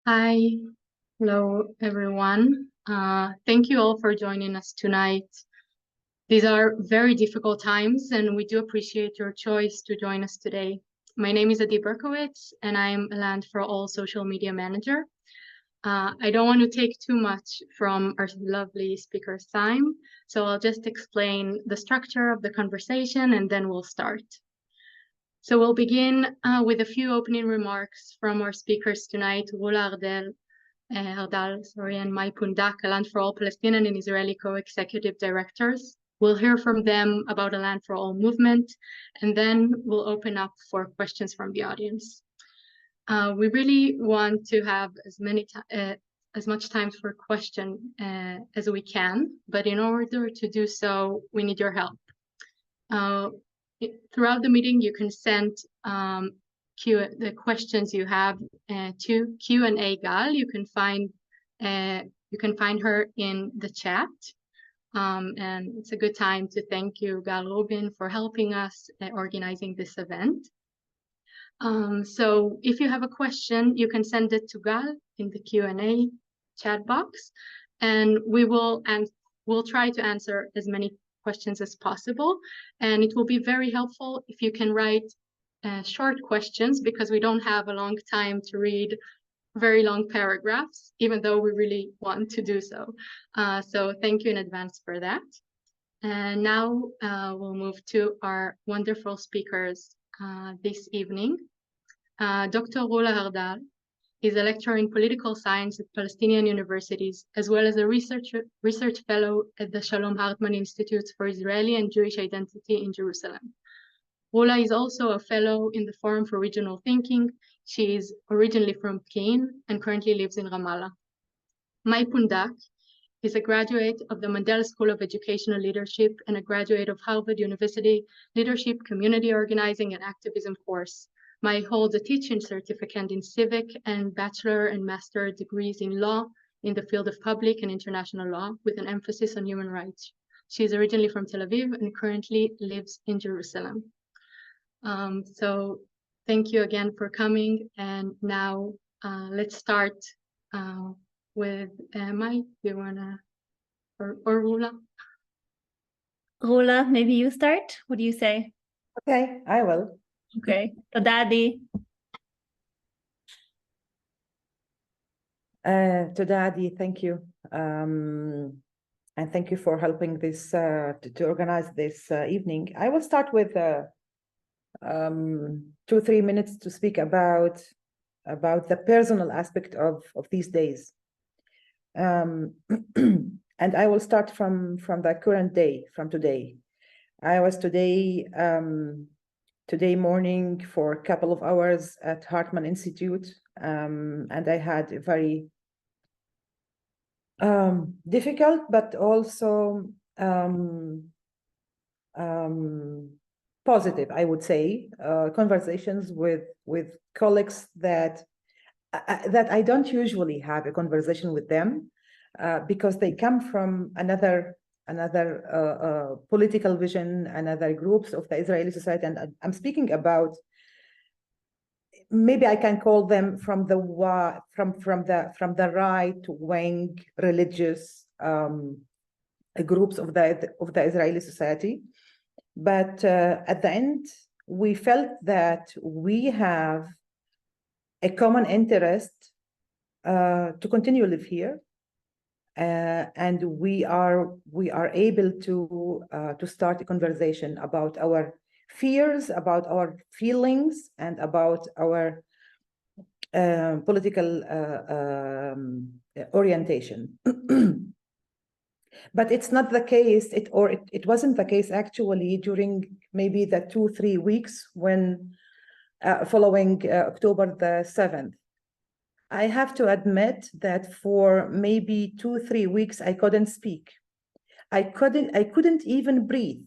Hi, hello everyone. Thank you all for joining us tonight. These are very difficult times, and we do appreciate your choice to join us today. My name is Adi Berkowitz, and I'm a Land for All social media manager. I don't want to take too much from our lovely speaker's time, so I'll just explain the structure of the conversation, and then we'll start. So we'll begin with a few opening remarks from our speakers tonight, Rula Hardal, and my Pundak, a Land for All Palestinian and Israeli co-executive directors. We'll hear from them about a Land for All movement, and then we'll open up for questions from the audience. We really want to have as much time for question as we can, but in order to do so, we need your help. Throughout the meeting, you can send the questions you have to Q&A Gal. You can find her in the chat, and it's a good time to thank you, Gal Rubin, for helping us organizing this event. So if you have a question, you can send it to Gal in the Q&A chat box, and we'll try to answer as many questions as possible. And it will be very helpful if you can write short questions, because we don't have a long time to read very long paragraphs, even though we really want to do so. So thank you in advance for that. And now we'll move to our wonderful speakers this evening. Dr. Rula Hardal is a lecturer in political science at Palestinian universities, as well as a research fellow at the Shalom Hartman Institute for Israeli and Jewish Identity in Jerusalem. Rula is also a fellow in the Forum for Regional Thinking. She is originally from Pkin and currently lives in Ramallah. Mai Pundak is a graduate of the Mandela School of Educational Leadership and a graduate of Harvard University Leadership, Community Organizing, and Activism course. Mai holds a teaching certificate in civic and bachelor and master degrees in law in the field of public and international law, with an emphasis on human rights. She is originally from Tel Aviv and currently lives in Jerusalem. So thank you again for coming. And now let's start with Mai. Do you wanna, or Rula? Rula, maybe you start. What do you say? Okay, I will. Okay. Todadi. Todadi, thank you. And thank you for helping this to organize this evening. I will start with 2-3 minutes to speak about the personal aspect of these days. And I will start from the current day, from today. I was today morning for a couple of hours at Hartman Institute, and I had a very difficult but also positive, I would say, conversations with colleagues that I don't usually have a conversation with them, because they come from another political vision, another groups of the Israeli society, and I'm speaking about, maybe I can call them from the right-wing religious groups of the Israeli society. But at the end, we felt that we have a common interest to continue to live here. And we are able to start a conversation about our fears, about our feelings, and about our political orientation. But it's not the case, it wasn't the case actually during maybe the 2-3 weeks when following October the 7th. I have to admit that for maybe 2-3 weeks, I couldn't speak. I couldn't even breathe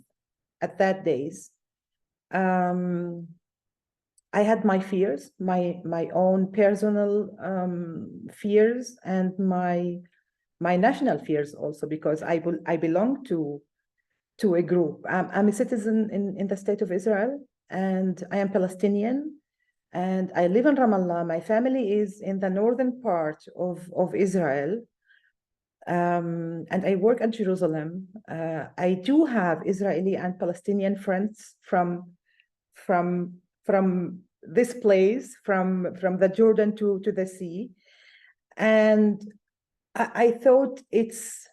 at that days. I had my fears, my own personal fears, and my national fears also, because I belong to a group. I'm a citizen in the state of Israel, and I am Palestinian. and I live in Ramallah. My family is in the northern part of Israel, and I work at Jerusalem. I do have Israeli and Palestinian friends from this place, from the Jordan to the sea, and I thought it's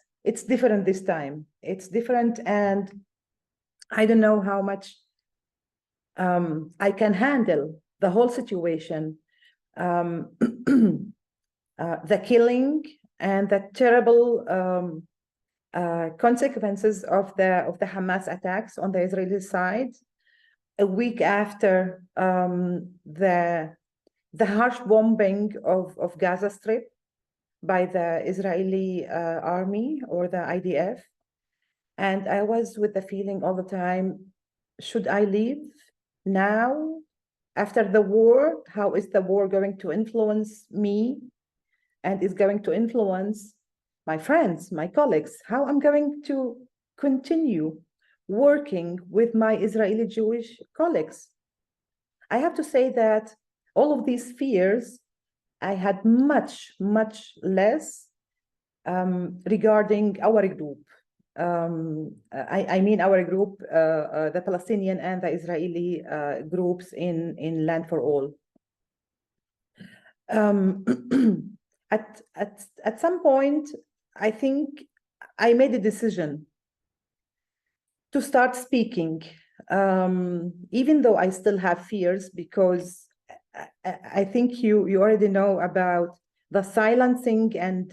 different this time. It's different, and I don't know how much I can handle the whole situation, the killing and the terrible consequences of the Hamas attacks on the Israeli side, a week after the harsh bombing of Gaza Strip by the Israeli army or the IDF. And I was with the feeling all the time, should I leave now after the war? How is the war going to influence me and is going to influence my friends, my colleagues? How I'm going to continue working with my Israeli Jewish colleagues? I have to say that all of these fears I had much less regarding our group. I mean our group, the Palestinian and the Israeli groups in Land for All. At some point, I think I made a decision to start speaking, even though I still have fears, because I think you already know about the silencing and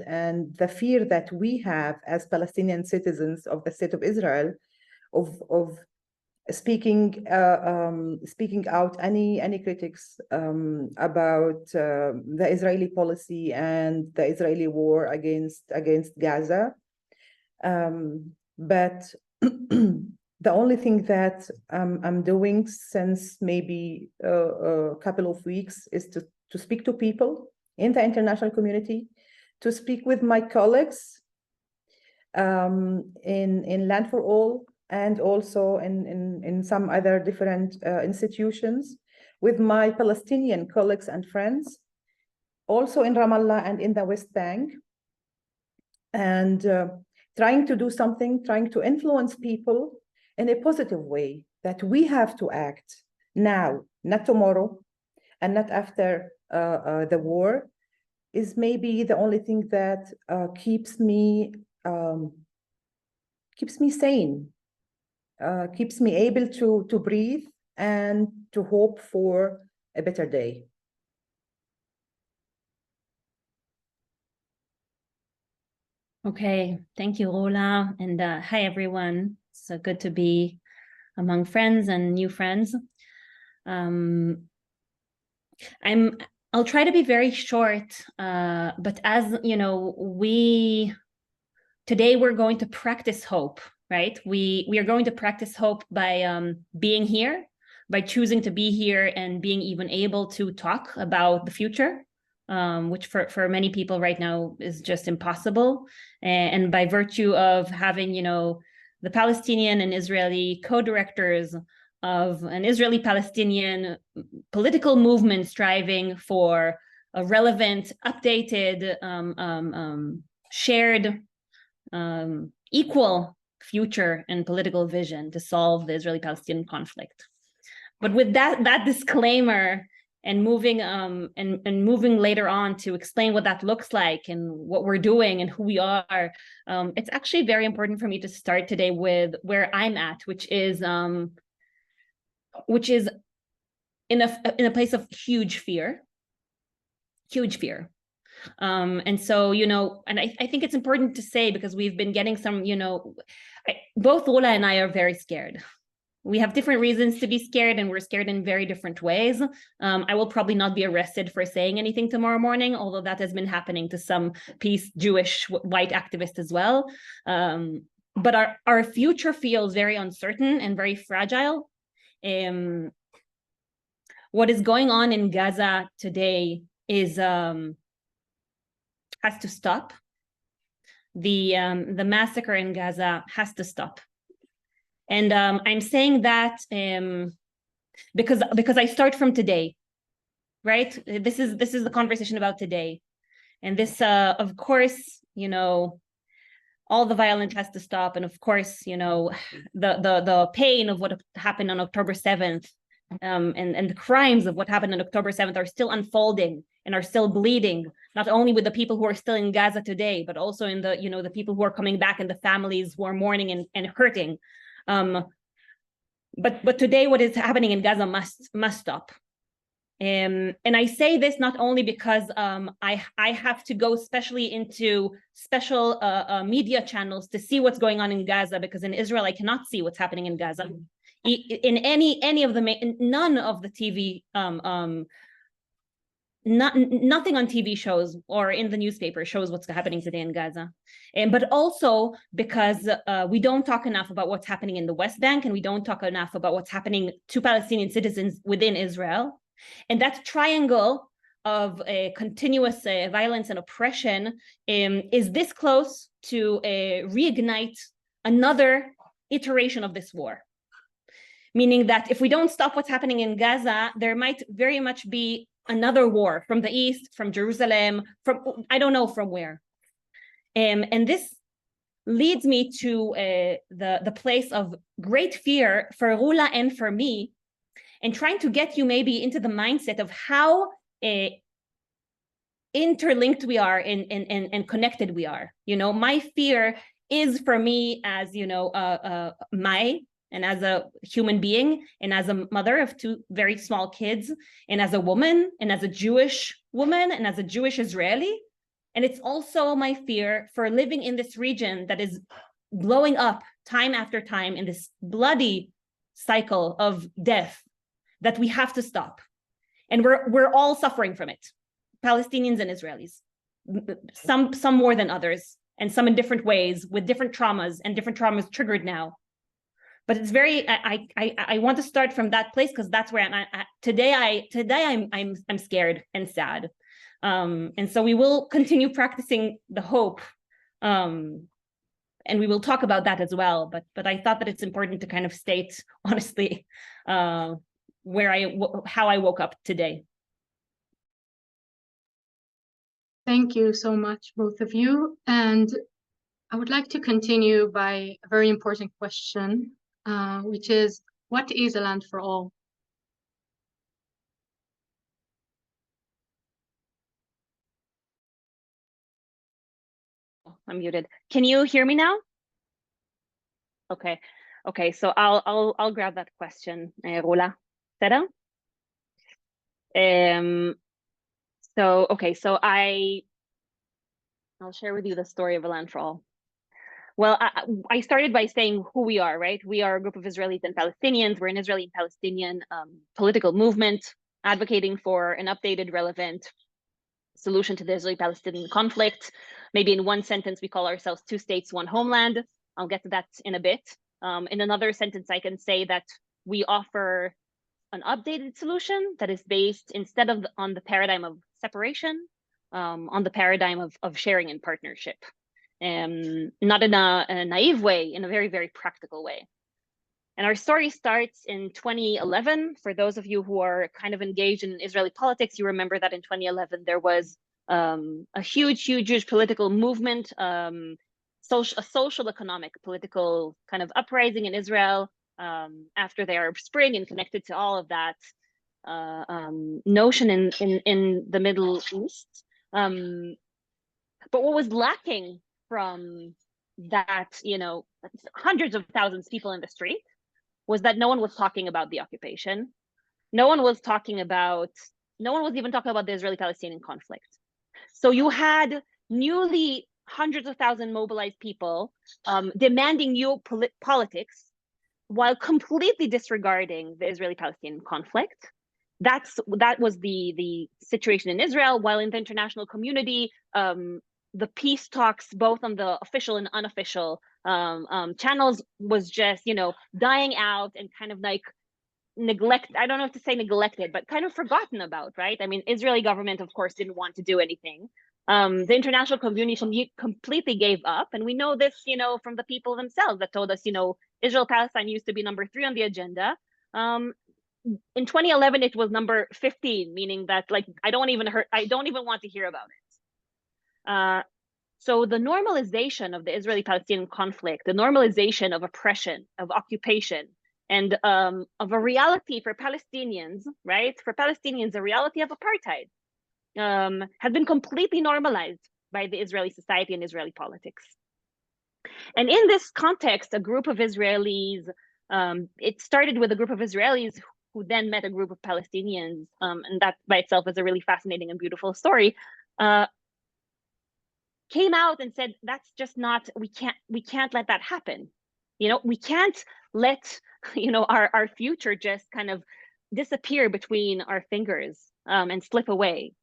the fear that we have as Palestinian citizens of the state of Israel, of speaking out any critics about the Israeli policy and the Israeli war against Gaza. But the only thing that I'm doing since maybe a couple of weeks is to speak to people in the international community, to speak with my colleagues in Land for All, and also in some other different institutions, with my Palestinian colleagues and friends, also in Ramallah and in the West Bank, and trying to do something, trying to influence people in a positive way, that we have to act now, not tomorrow, and not after the war, is maybe the only thing that keeps me sane, keeps me able to breathe and to hope for a better day. Okay, thank you, Rula, and hi everyone. It's good to be among friends and new friends. I'll try to be very short, but as you know, today we're going to practice hope, right? We are going to practice hope by being here, by choosing to be here and being even able to talk about the future, which for many people right now is just impossible. And by virtue of having, the Palestinian and Israeli co-directors of an Israeli-Palestinian political movement striving for a relevant, updated, shared, equal future and political vision to solve the Israeli-Palestinian conflict. But with that disclaimer, and moving moving later on to explain what that looks like and what we're doing and who we are, it's actually very important for me to start today with where I'm at, which is in a place of huge fear. And so, and I think it's important to say, because we've been getting some, both Rula and I are very scared. We have different reasons to be scared, and we're scared in very different ways. I will probably not be arrested for saying anything tomorrow morning, although that has been happening to some peace Jewish white activists as well. But our future feels very uncertain and very fragile. What is going on in Gaza today is has to stop. The massacre in Gaza has to stop. And I'm saying that because I start from today. right? This is the conversation about today. And this, of course, you know, all the violence has to stop. And of course, you know, the pain of what happened on October 7th, and the crimes of what happened on October 7th are still unfolding and are still bleeding, not only with the people who are still in Gaza today, but also in the, you know, the people who are coming back and the families who are mourning and hurting. But today, what is happening in Gaza must stop. And I say this not only because I have to go especially into special media channels to see what's going on in Gaza, because in Israel I cannot see what's happening in Gaza. In any of the none of the TV nothing on TV shows or in the newspaper shows what's happening today in Gaza. But also because we don't talk enough about what's happening in the West Bank, and we don't talk enough about what's happening to Palestinian citizens within Israel. And that triangle of continuous violence and oppression is this close to reignite another iteration of this war. Meaning that if we don't stop what's happening in Gaza, there might very much be another war from the east, from Jerusalem, from I don't know from where. And this leads me to the place of great fear for Rula and for me, and trying to get you maybe into the mindset of how interlinked we are and connected we are. You know, my fear is for me as, you know, and as a human being, and as a mother of two very small kids, and as a woman, and as a Jewish woman, and as a Jewish Israeli. And it's also my fear for living in this region that is blowing up time after time in this bloody cycle of death that we have to stop. And we're all suffering from it, Palestinians and Israelis, some more than others, and some in different ways with different traumas, and different traumas triggered now. But it's very, I want to start from that place, because that's where I'm scared and sad. And so we will continue practicing the hope, and we will talk about that as well. But I thought that it's important to kind of state honestly how I woke up today. Thank you so much, both of you. And I would like to continue by a very important question, which is, what is a land for all? I'm muted. Can you hear me now? Okay. Okay, so I'll grab that question, Rula. Sarah? So I'll share with you the story of a land for all. Well, I started by saying who we are, right? We are a group of Israelis and Palestinians. We're an Israeli and Palestinian political movement advocating for an updated, relevant solution to the Israeli-Palestinian conflict. Maybe in one sentence, we call ourselves two states, one homeland. I'll get to that in a bit. In another sentence, I can say that we offer an updated solution that is based, instead of on the paradigm of separation, on the paradigm of sharing and partnership. Not in a naive way, in a very, very practical way. And our story starts in 2011. For those of you who are kind of engaged in Israeli politics, you remember that in 2011, there was a huge political movement, a social, economic, political kind of uprising in Israel after the Arab Spring, and connected to all of that notion in the Middle East. But what was lacking from that, you know, hundreds of thousands of people in the street, was that no one was talking about the occupation. No one was even talking about the Israeli-Palestinian conflict. So you had newly hundreds of thousands mobilized people demanding new politics while completely disregarding the Israeli-Palestinian conflict. That was the situation in Israel, while in the international community, the peace talks, both on the official and unofficial channels, was just, you know, dying out and kind of like I don't know if to say neglected, but kind of forgotten about, right? I mean, Israeli government, of course, didn't want to do anything. The international community completely gave up. And we know this, you know, from the people themselves that told us, you know, Israel-Palestine used to be number 3 on the agenda. in 2011, it was number 15, meaning that like I don't even want to hear about it. So the normalization of the Israeli-Palestinian conflict, the normalization of oppression, of occupation, and of a reality for Palestinians, right? For Palestinians, a reality of apartheid has been completely normalized by the Israeli society and Israeli politics. And in this context, a group of Israelis, it started with a group of Israelis who then met a group of Palestinians, and that by itself is a really fascinating and beautiful story, came out and said, that's just not, we can't let that happen. You know, we can't let, you know, our future just kind of disappear between our fingers and slip away.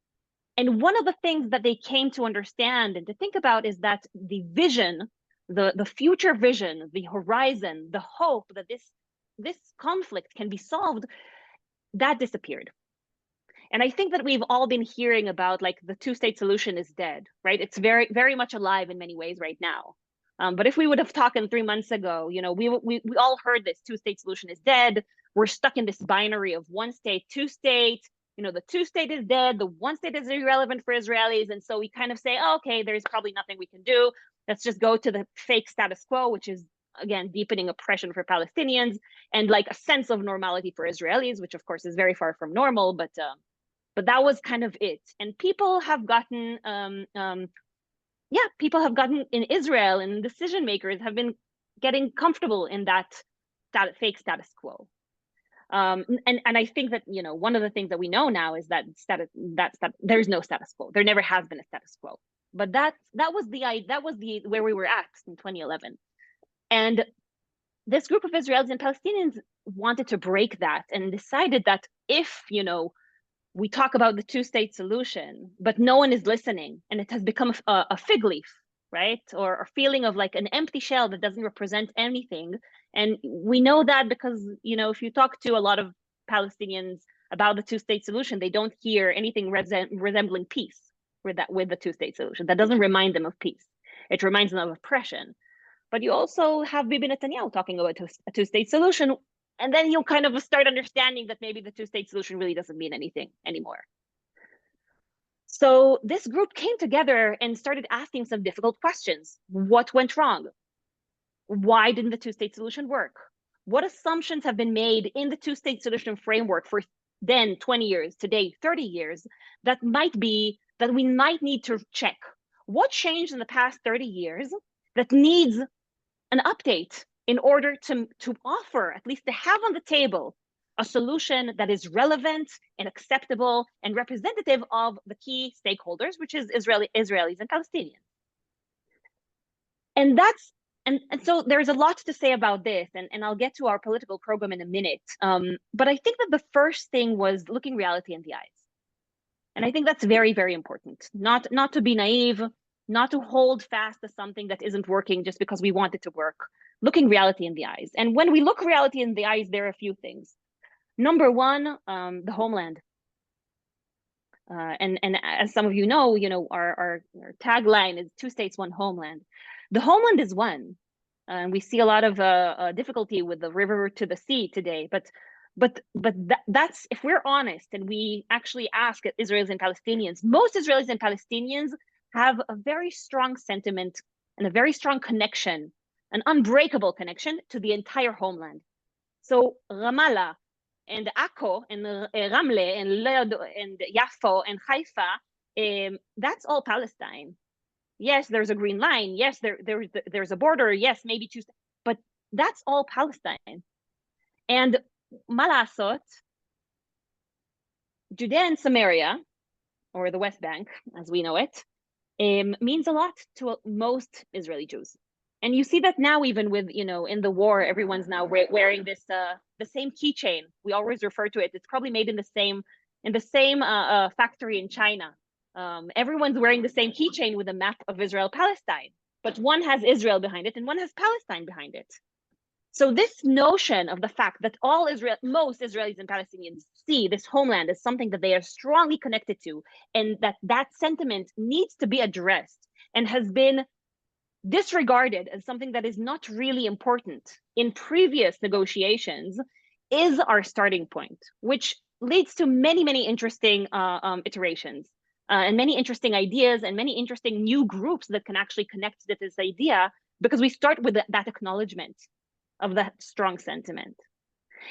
And one of the things that they came to understand and to think about is that the vision, the future vision, the horizon, the hope that this conflict can be solved, that disappeared. And I think that we've all been hearing about like the two-state solution is dead, right? It's very, very much alive in many ways right now. But if we would have talked 3 months ago, you know, we all heard this two-state solution is dead. We're stuck in this binary of one state, two state. You know, the two-state is dead. The one state is irrelevant for Israelis. And so we kind of say, oh, okay, there's probably nothing we can do. Let's just go to the fake status quo, which is, again, deepening oppression for Palestinians and like a sense of normality for Israelis, which of course is very far from normal, but that was kind of it. And people have gotten, people have gotten in Israel, and decision makers have been getting comfortable in that fake status quo. And I think that, you know, one of the things that we know now is that there's no status quo. There never has been a status quo. But that was where we were at in 2011. And this group of Israelis and Palestinians wanted to break that and decided that if, you know, we talk about the two-state solution, but no one is listening, and it has become a fig leaf, right? Or a feeling of like an empty shell that doesn't represent anything. And we know that because, you know, if you talk to a lot of Palestinians about the two-state solution, they don't hear anything resembling peace with the two-state solution. That doesn't remind them of peace. It reminds them of oppression. But you also have Bibi Netanyahu talking about a two-state solution, and then you'll kind of start understanding that maybe the two-state solution really doesn't mean anything anymore. So this group came together and started asking some difficult questions. What went wrong? Why didn't the two-state solution work? What assumptions have been made in the two-state solution framework for then 20 years, today 30 years, that we might need to check? What changed in the past 30 years that needs an update in order to offer, at least to have on the table, a solution that is relevant and acceptable and representative of the key stakeholders, which is Israelis and Palestinians. And so there's a lot to say about this, and I'll get to our political program in a minute. But I think that the first thing was looking reality in the eyes. And I think that's very, very important. Not to be naive, not to hold fast to something that isn't working just because we want it to work. Looking reality in the eyes. And when we look reality in the eyes, there are a few things. Number one, the homeland. And as some of you know, our tagline is 2 states, 1 homeland. The homeland is one. And we see a lot of difficulty with the river to the sea today. But that's, if we're honest and we actually ask Israelis and Palestinians, most Israelis and Palestinians have a very strong sentiment and a very strong connection, an unbreakable connection to the entire homeland. So Ramallah and Akko and Ramle and Lod and Yafo and Haifa, that's all Palestine. Yes, there's a green line. Yes, there's a border. Yes, maybe 2, but that's all Palestine. And Malasot, Judea and Samaria, or the West Bank, as we know it, means a lot to most Israeli Jews. And you see that now, even with, in the war, everyone's now wearing this the same keychain. We always refer to it. It's probably made in the same factory in China. Everyone's wearing the same keychain with a map of Israel, Palestine, but one has Israel behind it and one has Palestine behind it. So this notion of the fact that most Israelis and Palestinians see this homeland as something that they are strongly connected to, and that sentiment needs to be addressed and has been disregarded as something that is not really important in previous negotiations, is our starting point, which leads to many, many interesting iterations and many interesting ideas and many interesting new groups that can actually connect to this idea, because we start with that acknowledgement of that strong sentiment.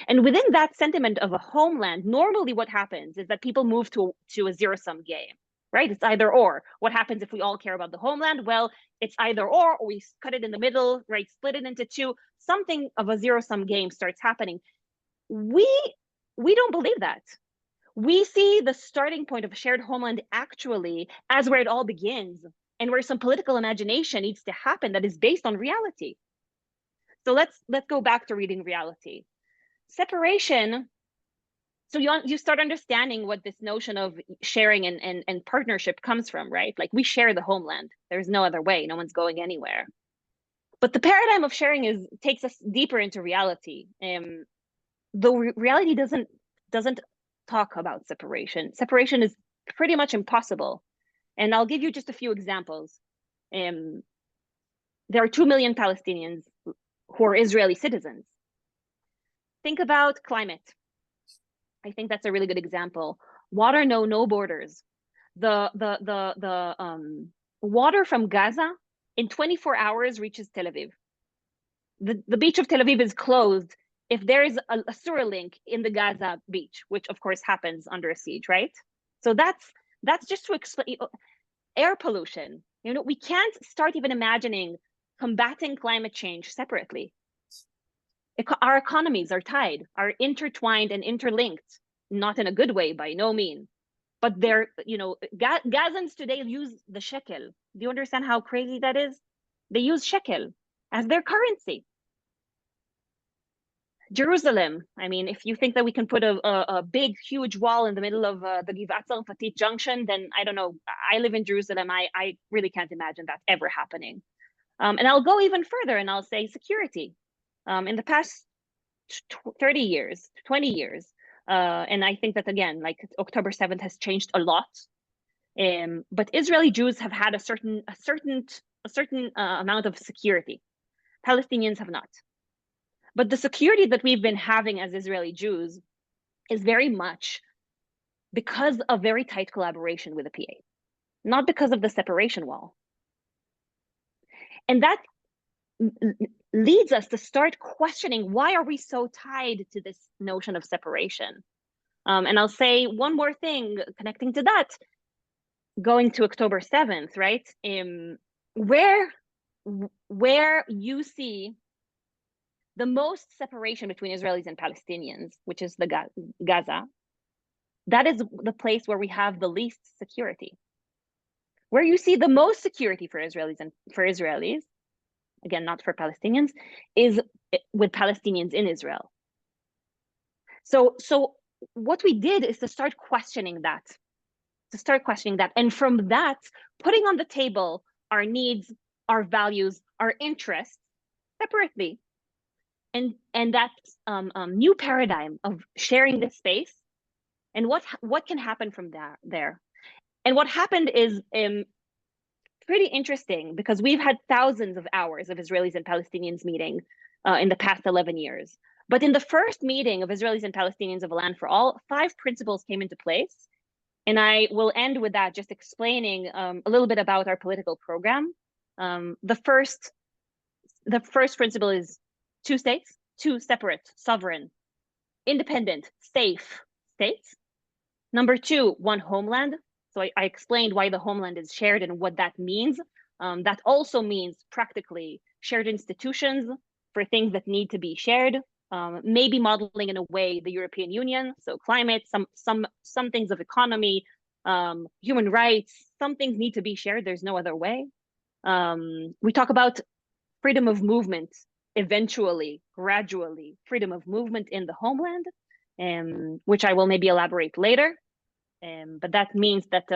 And within that sentiment of a homeland, normally what happens is that people move to a zero-sum game, right? It's either or. What happens if we all care about the homeland? Well, it's either or we cut it in the middle, right? Split it into two. Something of a zero-sum game starts happening. We don't believe that. We see the starting point of a shared homeland actually as where it all begins, and where some political imagination needs to happen that is based on reality. So let's go back to reading reality. Separation. So you start understanding what this notion of sharing and partnership comes from, right? Like, we share the homeland. There's no other way. No one's going anywhere. But the paradigm of sharing takes us deeper into reality. Though reality doesn't talk about separation. Separation is pretty much impossible. And I'll give you just a few examples. There are 2 million Palestinians who are Israeli citizens. Think about climate. I think that's a really good example. Water know no borders. The water from Gaza in 24 hours reaches Tel Aviv. The beach of Tel Aviv is closed if there is a sewer link in the Gaza beach, which of course happens under a siege, right? So that's just to explain air pollution. You know, we can't start even imagining combating climate change separately. Our economies are tied, are intertwined and interlinked, not in a good way, by no means. But they're, you know, Gazans today use the shekel. Do you understand how crazy that is? They use shekel as their currency. Jerusalem, I mean, if you think that we can put a big, huge wall in the middle of the Givat Tzarfatit junction, then I don't know. I live in Jerusalem. I really can't imagine that ever happening. And I'll go even further and I'll say security. In the past 30 years, 20 years, and I think that, again, like October 7th has changed a lot. But Israeli Jews have had a certain amount of security. Palestinians have not. But the security that we've been having as Israeli Jews is very much because of very tight collaboration with the PA, not because of the separation wall. And that leads us to start questioning, why are we so tied to this notion of separation? And I'll say one more thing connecting to that, going to October 7th, right? Where you see the most separation between Israelis and Palestinians, which is the Gaza, that is the place where we have the least security. Where you see the most security for Israelis, again, not for Palestinians, is with Palestinians in Israel. So what we did is to start questioning that, and from that, putting on the table our needs, our values, our interests separately, and that new paradigm of sharing this space, and what can happen from there. And what happened is pretty interesting, because we've had thousands of hours of Israelis and Palestinians meeting in the past 11 years. But in the first meeting of Israelis and Palestinians of a Land for All, 5 principles came into place. And I will end with that, just explaining a little bit about our political program. The first principle is 2 states, 2 separate, sovereign, independent, safe states. Number 2, 1 homeland. So I explained why the homeland is shared and what that means. That also means practically shared institutions for things that need to be shared, maybe modeling in a way the European Union, so climate, some things of economy, human rights, some things need to be shared. There's no other way. We talk about freedom of movement, eventually, gradually, freedom of movement in the homeland, which I will maybe elaborate later. But that means that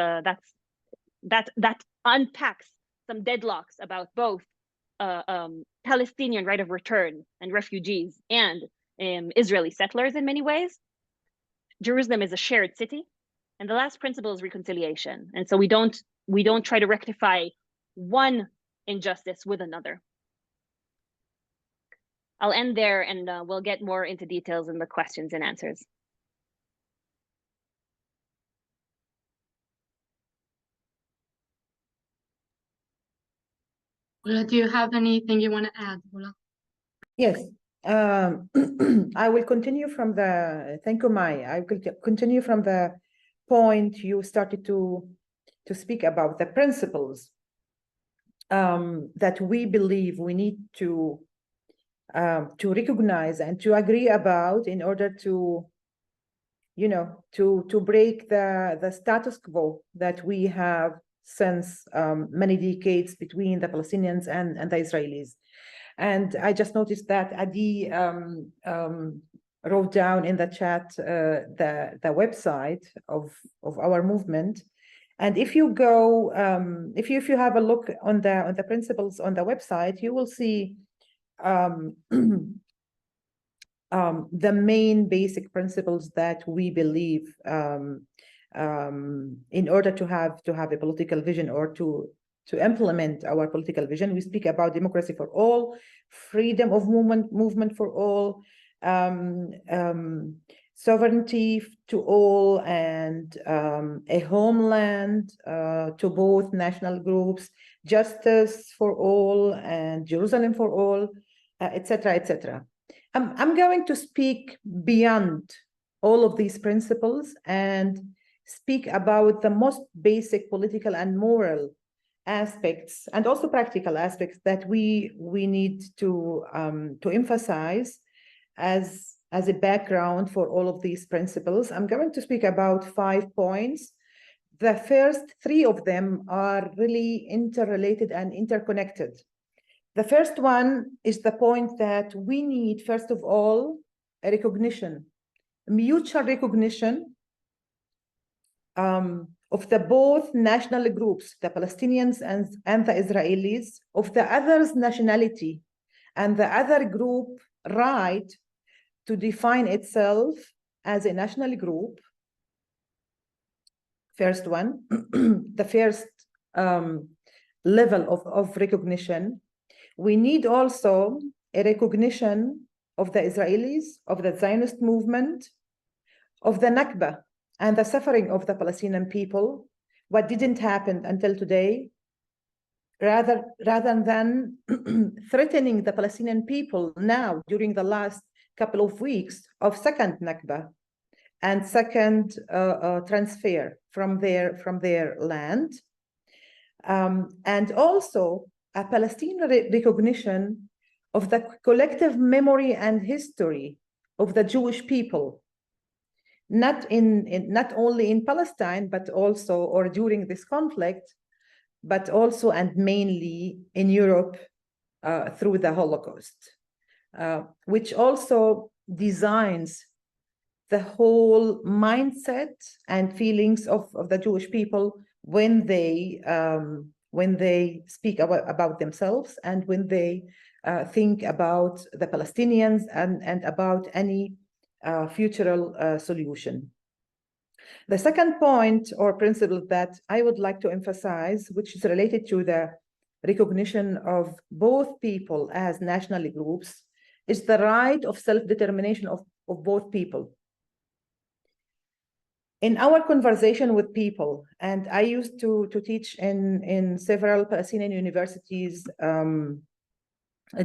that unpacks some deadlocks about both Palestinian right of return and refugees and Israeli settlers in many ways. Jerusalem is a shared city, and the last principle is reconciliation. And so we don't try to rectify one injustice with another. I'll end there, and we'll get more into details in the questions and answers. Rula, do you have anything you want to add, Rula? Yes, I will continue from the, thank you, Mai. I will continue from the point you started to speak about, the principles that we believe we need to recognize and to agree about in order to, you know, to break the status quo that we have since many decades between the Palestinians and the Israelis. And I just noticed that Adi wrote down in the chat the website of our movement. And if you go, if you have a look on the principles on the website, you will see the main basic principles that we believe in order to have a political vision or to implement our political vision. We speak about democracy for all, freedom of movement for all, sovereignty to all, and a homeland to both national groups, justice for all, and Jerusalem for all, etc., etc. I'm going to speak beyond all of these principles and speak about the most basic political and moral aspects, and also practical aspects, that we need to emphasize as a background for all of these principles. I'm going to speak about 5 points. The first 3 of them are really interrelated and interconnected. The first one is the point that we need, first of all, a recognition, mutual recognition of the both national groups, the Palestinians and the Israelis, of the other's nationality and the other group right to define itself as a national group. First one, the first level of recognition. We need also a recognition of the Israelis, of the Zionist movement, of the Nakba and the suffering of the Palestinian people, what didn't happen until today, rather than threatening the Palestinian people now during the last couple of weeks of second Nakba and second transfer from their land, and also a Palestinian recognition of the collective memory and history of the Jewish people, not only in Palestine, but also, or during this conflict, but also and mainly in Europe through the Holocaust, which also designs the whole mindset and feelings of the Jewish people when they speak about themselves and when they think about the Palestinians and about any future solution. The second point or principle that I would like to emphasize, which is related to the recognition of both people as national groups, is the right of self-determination of both people. In our conversation with people, and I used to teach in several Palestinian universities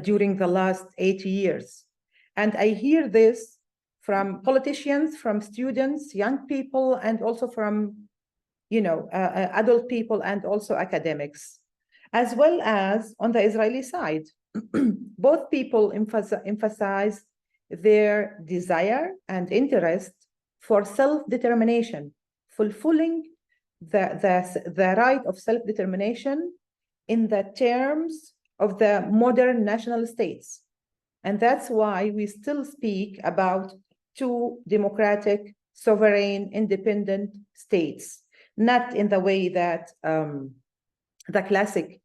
during the last 8 years, and I hear this from politicians, from students, young people, and also from, you know, adult people and also academics, as well as on the Israeli side. Both people emphasize their desire and interest for self-determination, fulfilling the right of self-determination in the terms of the modern national states. And that's why we still speak about 2 democratic, sovereign, independent states, not in the way that the classic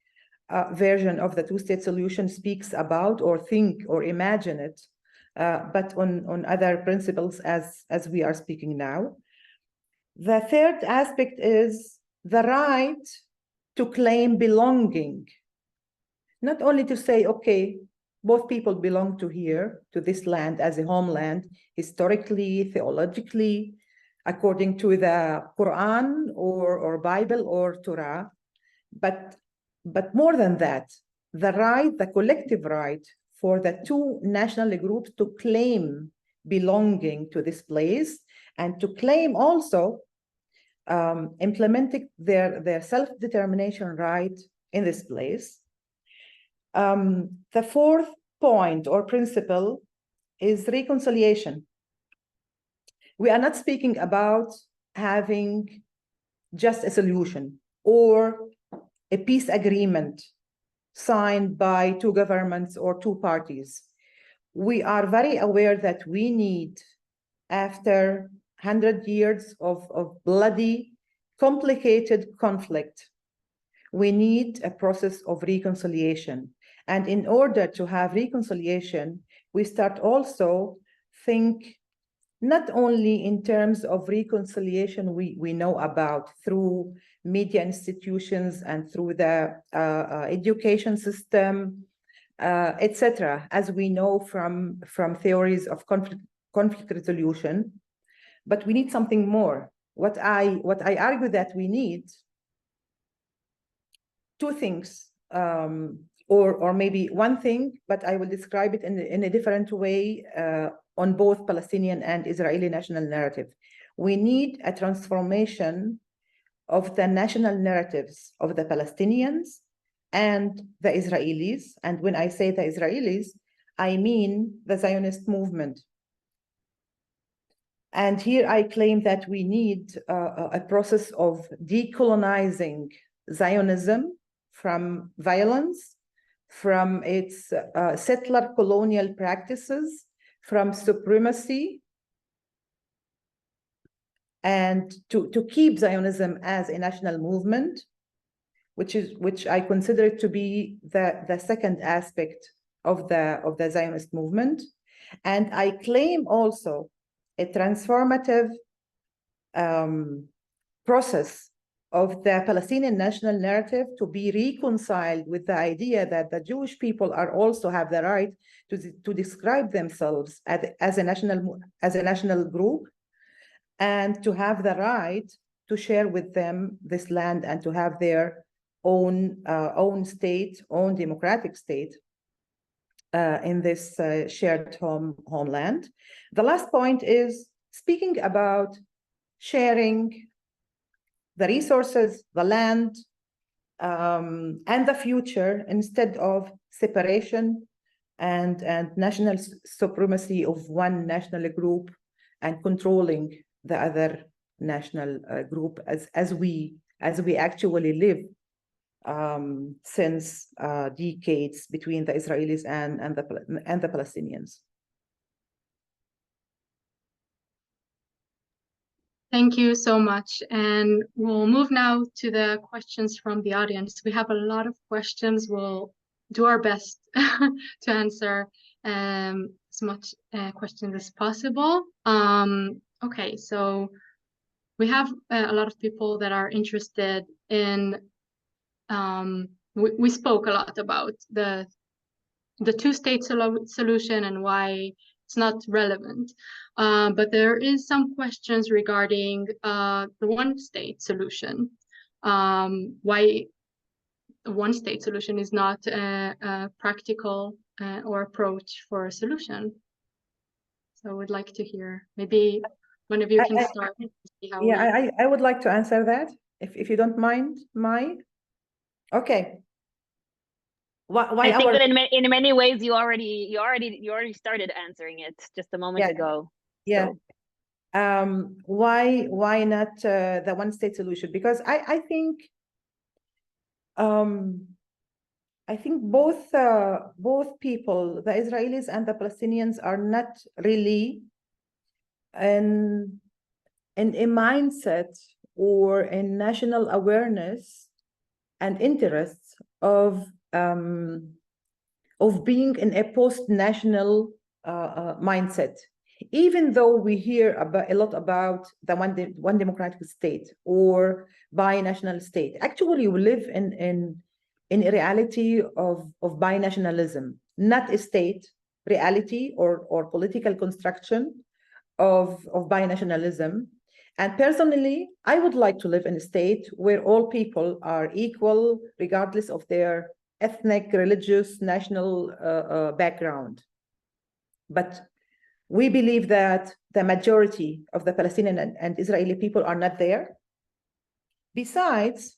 version of the 2-state solution speaks about or think or imagine it, but on other principles as we are speaking now. The third aspect is the right to claim belonging, not only to say, okay, both people belong to here, to this land as a homeland, historically, theologically, according to the Quran or Bible or Torah. But more than that, the right, the collective right for the two national groups to claim belonging to this place and to claim also implementing their self-determination right in this place. The fourth point or principle is reconciliation. We are not speaking about having just a solution or a peace agreement signed by two governments or two parties. We are very aware that we need, after 100 years of bloody, complicated conflict, we need a process of reconciliation. And in order to have reconciliation, we start also think not only in terms of reconciliation we know about through media institutions and through the education system, etc., as we know from theories of conflict resolution, but we need something more. What I argue that we need two things, or maybe one thing, but I will describe it in a different way on both Palestinian and Israeli national narrative. We need a transformation of the national narratives of the Palestinians and the Israelis. And when I say the Israelis, I mean the Zionist movement. And here I claim that we need a process of decolonizing Zionism from violence, from its settler colonial practices, from supremacy, and to keep Zionism as a national movement, which I consider to be the second aspect of the Zionist movement. And I claim also a transformative process of the Palestinian national narrative to be reconciled with the idea that the Jewish people also have the right to describe themselves as a national group, and to have the right to share with them this land and to have their own state, own democratic state in this shared homeland. The last point is speaking about sharing the resources, the land, and the future, instead of separation and national supremacy of one national group and controlling the other national group, as we actually live since decades between the Israelis and the Palestinians. Thank you so much. And we'll move now to the questions from the audience. We have a lot of questions. We'll do our best to answer as much questions as possible. Okay, so we have a lot of people that are interested in, we spoke a lot about the two-state solution and why it's not relevant. But there is some questions regarding the one-state solution. Why a one-state solution is not a practical or approach for a solution. So I would like to hear, maybe one of you can start. I would like to answer that, if you don't mind, Mai. Okay. Why I think that in many ways you already started answering it just a moment ago. Yeah. So. Why not the one-state solution? Because I think both people, the Israelis and the Palestinians, are not really in a mindset or in national awareness and interests of being in a post-national mindset. Even though we hear a lot about the one democratic state or binational state, actually we live in a reality of binationalism. not a state reality or political construction of binationalism. And personally, I would like to live in a state where all people are equal, regardless of their ethnic, religious, national background. But we believe that the majority of the Palestinian and Israeli people are not there. Besides,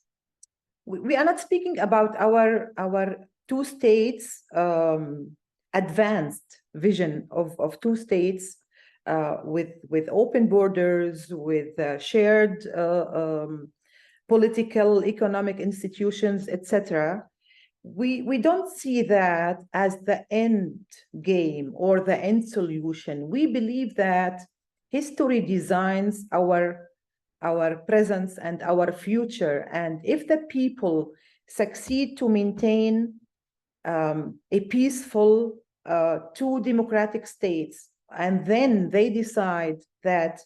we are not speaking about our two states advanced vision of two states with open borders, with shared political, economic institutions, etc. We don't see that as the end game or the end solution. We believe that history designs our presence and our future. And if the people succeed to maintain a peaceful two democratic states, and then they decide that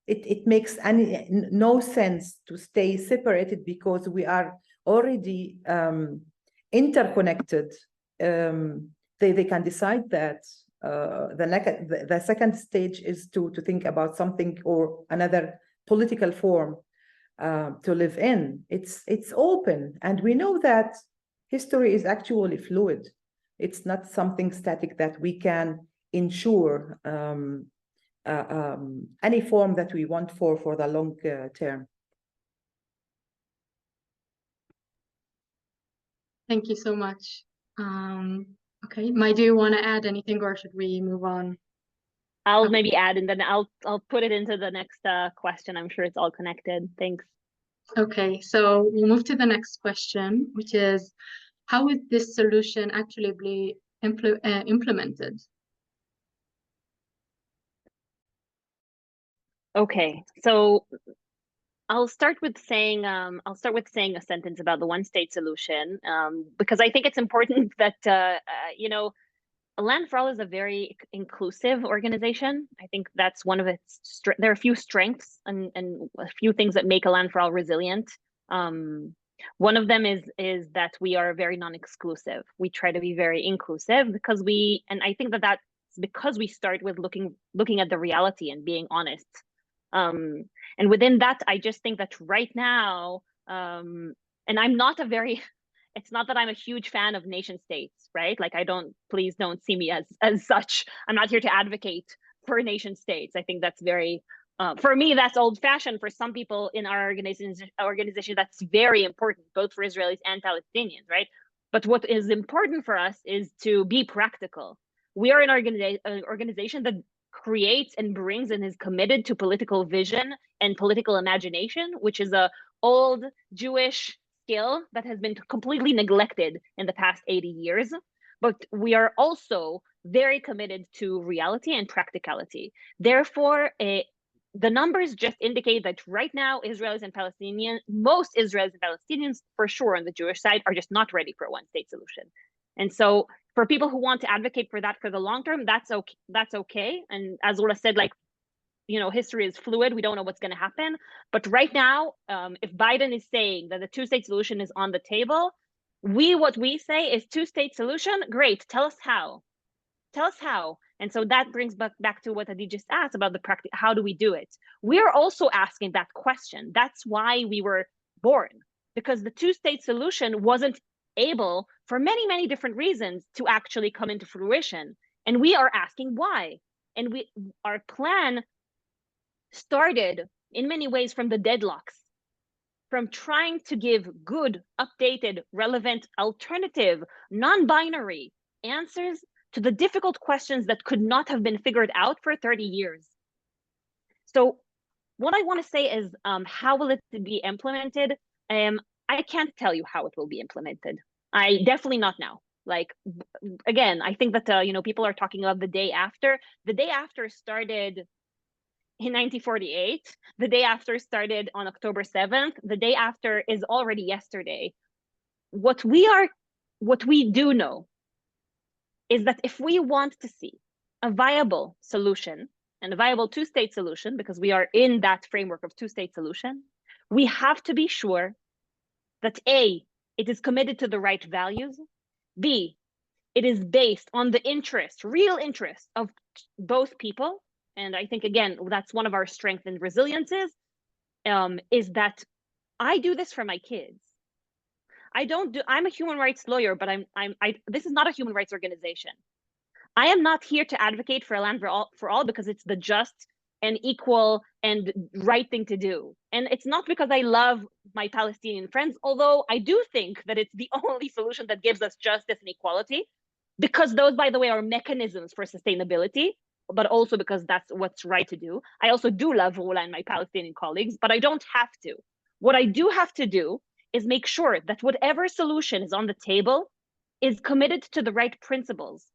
it makes no sense to stay separated because we are already interconnected, they can decide that the second stage is to think about something or another political form to live in. It's open, and we know that history is actually fluid. It's not something static that we can ensure any form that we want for the long term. Thank you so much. Okay, Mai, do you want to add anything, or should we move on? I'll maybe add, and then I'll put it into the next question. I'm sure it's all connected. Thanks. Okay, so we'll move to the next question, which is, how would this solution actually be implemented? Okay, so I'll start with saying a sentence about the one-state solution, because I think it's important that you know, Land for All is a very inclusive organization. I think that's one of its there are a few strengths and a few things that make Land for All resilient. One of them is that we are very non-exclusive. We try to be very inclusive because and I think that's because we start with looking at the reality and being honest. And within that, I just think that right now, and I'm not it's not that I'm a huge fan of nation states, right? Like please don't see me as such. I'm not here to advocate for nation states. I think that's very, for me, that's old fashioned. For some people in our organization, that's very important, both for Israelis and Palestinians, right? But what is important for us is to be practical. We are an organization that creates and brings and is committed to political vision and political imagination, which is a old Jewish skill that has been completely neglected in the past 80 years. But we are also very committed to reality and practicality. Therefore, the numbers just indicate that right now, Israelis and Palestinians, most Israelis and Palestinians, for sure on the Jewish side, are just not ready for a one-state solution. And so for people who want to advocate for that for the long term, that's okay. And as Rula said, like, you know, history is fluid. We don't know what's going to happen. But right now, if Biden is saying that the two-state solution is on the table, what we say is two-state solution. Great. Tell us how. Tell us how. And so that brings back to what Adi just asked about how do we do it? We're also asking that question. That's why we were born, because the two-state solution wasn't able, for many, many different reasons, to actually come into fruition. And we are asking why. And our plan started in many ways from the deadlocks, from trying to give good, updated, relevant, alternative, non-binary answers to the difficult questions that could not have been figured out for 30 years. So what I want to say is, how will it be implemented? I can't tell you how it will be implemented. I definitely not now. Like, again, I think that, you know, people are talking about the day after. The day after started in 1948. The day after started on October 7th. The day after is already yesterday. What we do know is that if we want to see a viable solution and a viable two-state solution, because we are in that framework of two-state solution, we have to be sure that A, it is committed to the right values, B, it is based on the interest, real interest of both people. And I think, again, that's one of our strengths and resiliences, is that I do this for my kids. I'm a human rights lawyer, but this is not a human rights organization. I am not here to advocate for a land for all because it's the just and equal and right thing to do. And it's not because I love my Palestinian friends, although I do think that it's the only solution that gives us justice and equality, because those, by the way, are mechanisms for sustainability, but also because that's what's right to do. I also do love Rula and my Palestinian colleagues, but I don't have to. What I do have to do is make sure that whatever solution is on the table is committed to the right principles.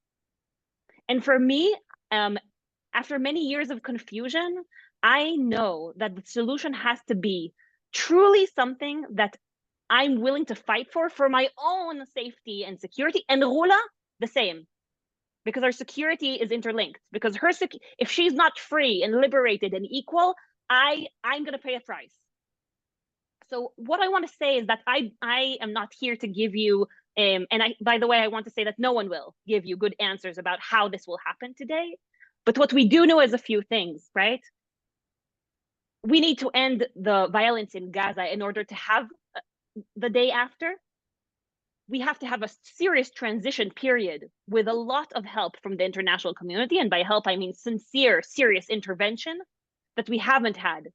And for me, after many years of confusion, I know that the solution has to be truly something that I'm willing to fight for my own safety and security. And Rula, the same, because our security is interlinked. Because if she's not free and liberated and equal, I'm going to pay a price. So what I want to say is that I am not here to give you, by the way, I want to say that no one will give you good answers about how this will happen today. But what we do know is a few things, right? We need to end the violence in Gaza in order to have the day after. We have to have a serious transition period with a lot of help from the international community. And by help, I mean sincere, serious intervention that we haven't had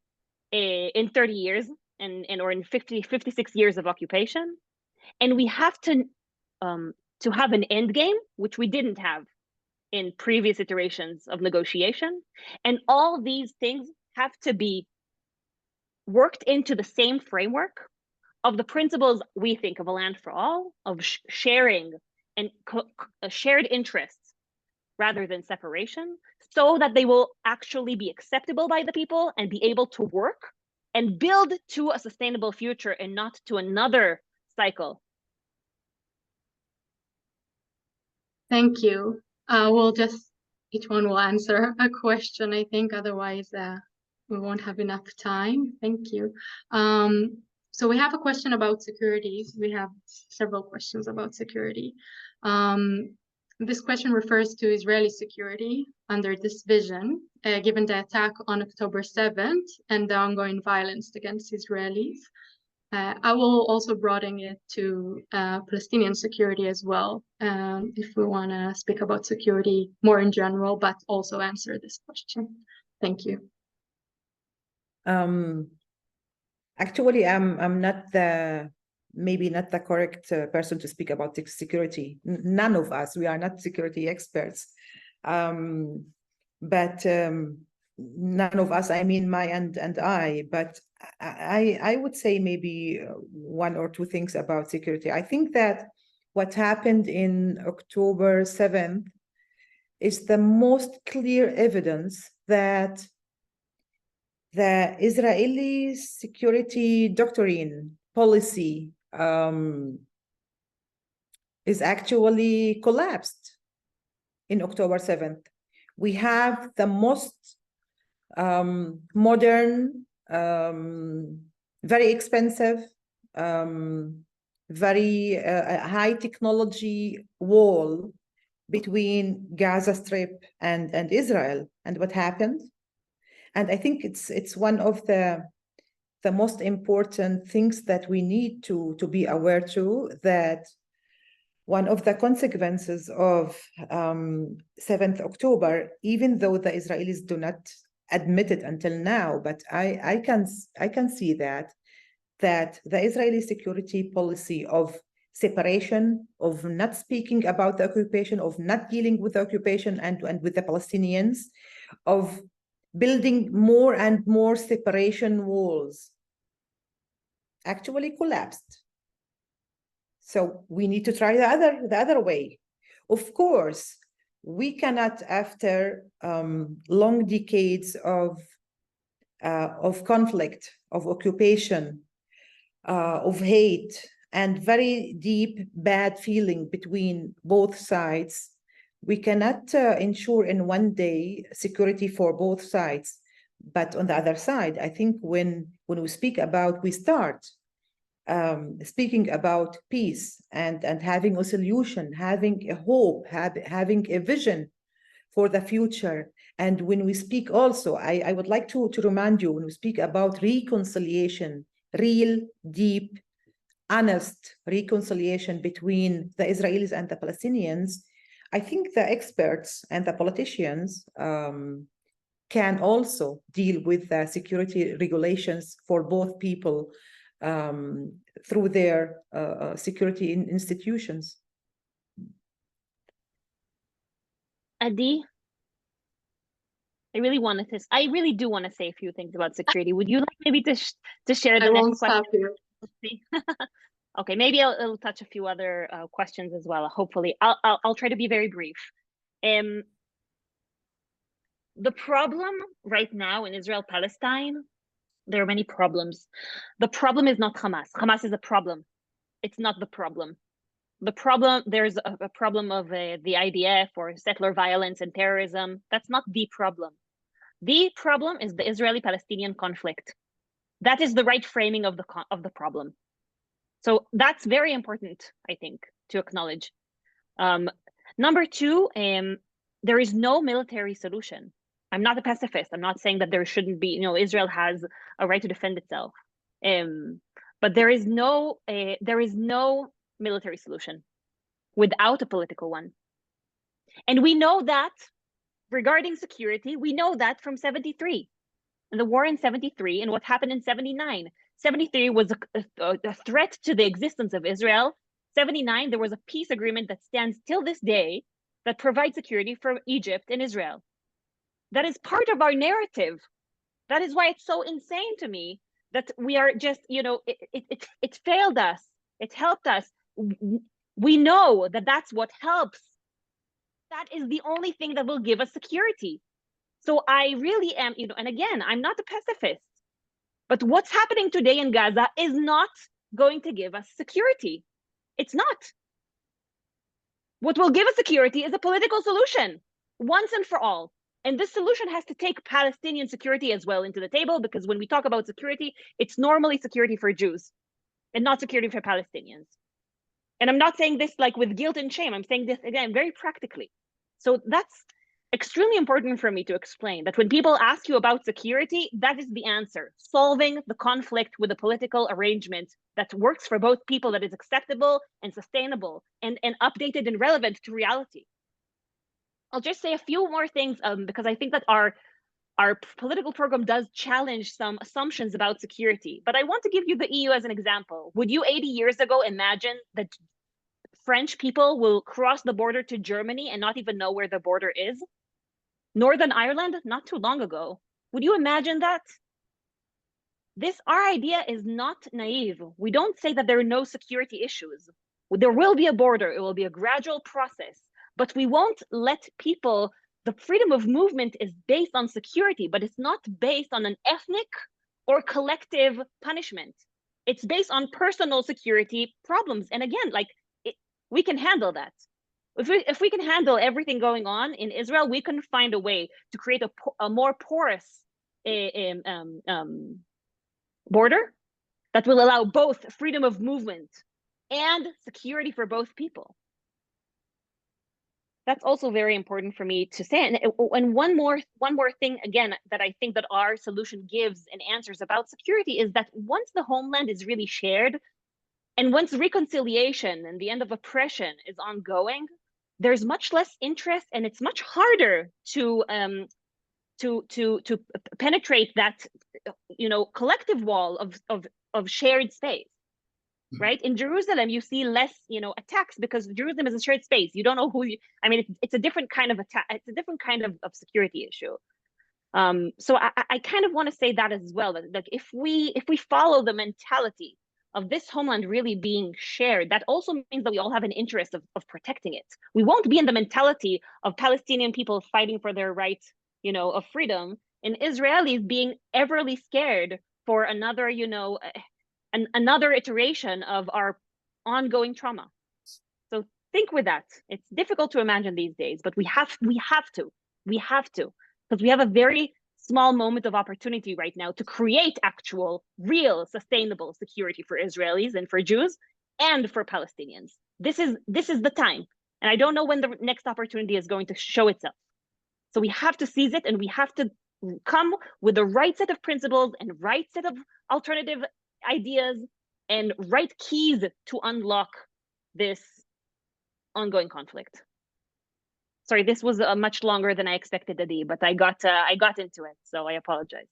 in 30 years or in 56 years of occupation. And we have to have an end game, which we didn't have in previous iterations of negotiation. And all these things have to be worked into the same framework of the principles we think of a land for all, of sharing and shared interests rather than separation, so that they will actually be acceptable by the people and be able to work and build to a sustainable future and not to another cycle. Thank you. Each one will answer a question, I think, otherwise we won't have enough time. Thank you. So we have a question about security. We have several questions about security. This question refers to Israeli security under this vision, given the attack on October 7th and the ongoing violence against Israelis. I will also broaden it to Palestinian security as well, if we want to speak about security more in general, but also answer this question. Thank you. Actually, I'm not maybe not the correct person to speak about security. None of us, we are not security experts. But none of us, I mean Maya and I, but I would say maybe one or two things about security. I think that what happened in October 7th is the most clear evidence that the Israeli security doctrine policy is actually collapsed in October 7th. We have the most modern, very expensive, very high technology wall between Gaza Strip and Israel. And what happened? And I think it's one of the most important things that we need to be aware to, that one of the consequences of 7th October, even though the Israelis do not admit it until now, but I can see that the Israeli security policy of separation, of not speaking about the occupation, of not dealing with the occupation and with the Palestinians, of building more and more separation walls, actually collapsed. So we need to try the other way. Of course, we cannot, after long decades of conflict, of occupation, of hate, and very deep bad feeling between both sides, we cannot ensure in one day security for both sides. But on the other side, I think when we speak about, we start speaking about peace and having a solution, having a hope, having a vision for the future. And when we speak also, I would like to remind you, when we speak about reconciliation, real, deep, honest reconciliation between the Israelis and the Palestinians, I think the experts and the politicians can also deal with the security regulations for both people through their security institutions. Adi, I really do want to say a few things about security. Would you like maybe to share the next question? I won't stop here. Okay, maybe I'll touch a few other questions as well. Hopefully, I'll try to be very brief. The problem right now in Israel, Palestine, there are many problems. The problem is not Hamas. Hamas is a problem. It's not the problem. The problem, there's a problem of the IDF or settler violence and terrorism. That's not the problem. The problem is the Israeli-Palestinian conflict. That is the right framing of the problem. So that's very important, I think, to acknowledge. Number two, there is no military solution. I'm not a pacifist. I'm not saying that there shouldn't be, Israel has a right to defend itself. But there is no military solution without a political one. And we know that regarding security, we know that from 73, and the war in 73 and what happened in 79. 73 was a threat to the existence of Israel. 79, there was a peace agreement that stands till this day that provides security for Egypt and Israel. That is part of our narrative. That is why it's so insane to me that we are just, it failed us. It helped us. We know that that's what helps. That is the only thing that will give us security. So I really am, and again, I'm not a pacifist, but what's happening today in Gaza is not going to give us security. It's not. What will give us security is a political solution, once and for all. And this solution has to take Palestinian security as well into the table, because when we talk about security, it's normally security for Jews and not security for Palestinians. And I'm not saying this like with guilt and shame. I'm saying this, again, very practically. So that's extremely important for me to explain, that when people ask you about security, that is the answer. Solving the conflict with a political arrangement that works for both people, that is acceptable and sustainable and updated and relevant to reality. I'll just say a few more things because I think that our political program does challenge some assumptions about security. But I want to give you the EU as an example. Would you 80 years ago imagine that French people will cross the border to Germany and not even know where the border is? Northern Ireland, not too long ago. Would you imagine that? Our idea is not naive. We don't say that there are no security issues. There will be a border. It will be a gradual process. But we won't let people, the freedom of movement is based on security, but it's not based on an ethnic or collective punishment. It's based on personal security problems. And again, we can handle that. If we can handle everything going on in Israel, we can find a way to create a more porous border that will allow both freedom of movement and security for both people. That's also very important for me to say. And one more thing, again, that I think that our solution gives and answers about security is that once the homeland is really shared, and once reconciliation and the end of oppression is ongoing, there's much less interest, and it's much harder to penetrate that collective wall of shared space. Right? In Jerusalem, you see less, attacks because Jerusalem is a shared space. You don't know who it's a different kind of attack. It's a different kind of security issue. So I kind of want to say that as well, that like if we follow the mentality of this homeland really being shared, that also means that we all have an interest of protecting it. We won't be in the mentality of Palestinian people fighting for their right, of freedom, and Israelis being everly scared for another, another iteration of our ongoing trauma. So think with that. It's difficult to imagine these days, but we have to, because we have a very small moment of opportunity right now to create actual, real, sustainable security for Israelis and for Jews and for Palestinians. This is the time. And I don't know when the next opportunity is going to show itself. So we have to seize it, and we have to come with the right set of principles and right set of alternative ideas and right keys to unlock this ongoing conflict. Sorry, this was much longer than I expected, Adi, but I got into it, so I apologize.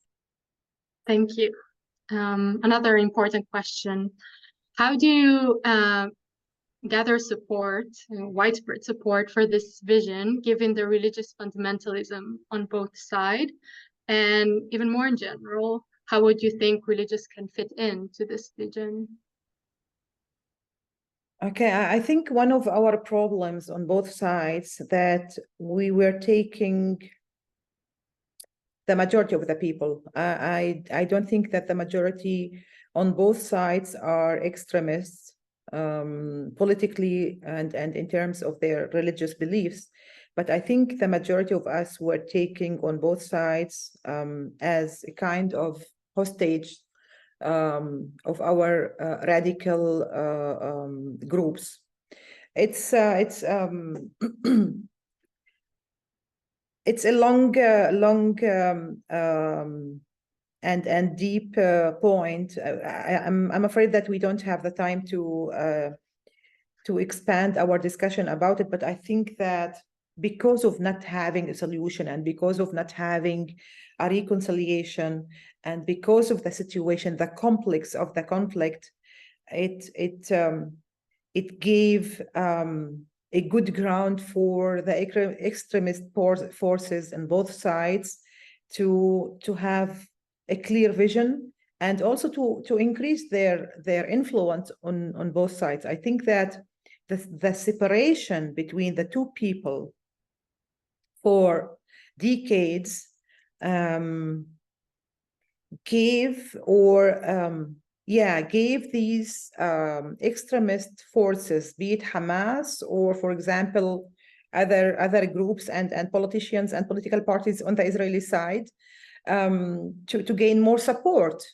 Thank you. Another important question: how do you gather support, widespread support for this vision, given the religious fundamentalism on both sides? And even more in general, how would you think religious can fit into this vision? Okay, I think one of our problems on both sides that we were taking the majority of the people. I don't think that the majority on both sides are extremists politically and in terms of their religious beliefs. But I think the majority of us were taking on both sides as a kind of hostage of our radical groups. It's it's a long and deep point. I'm afraid that we don't have the time to expand our discussion about it, but I think that because of not having a solution and because of not having a reconciliation and because of the situation, the complex of the conflict, it gave a good ground for the extremist forces on both sides to have a clear vision and also to increase their influence on both sides. I think that the separation between the two people for decades gave these extremist forces, be it Hamas or, for example, other groups and politicians and political parties on the Israeli side, to gain more support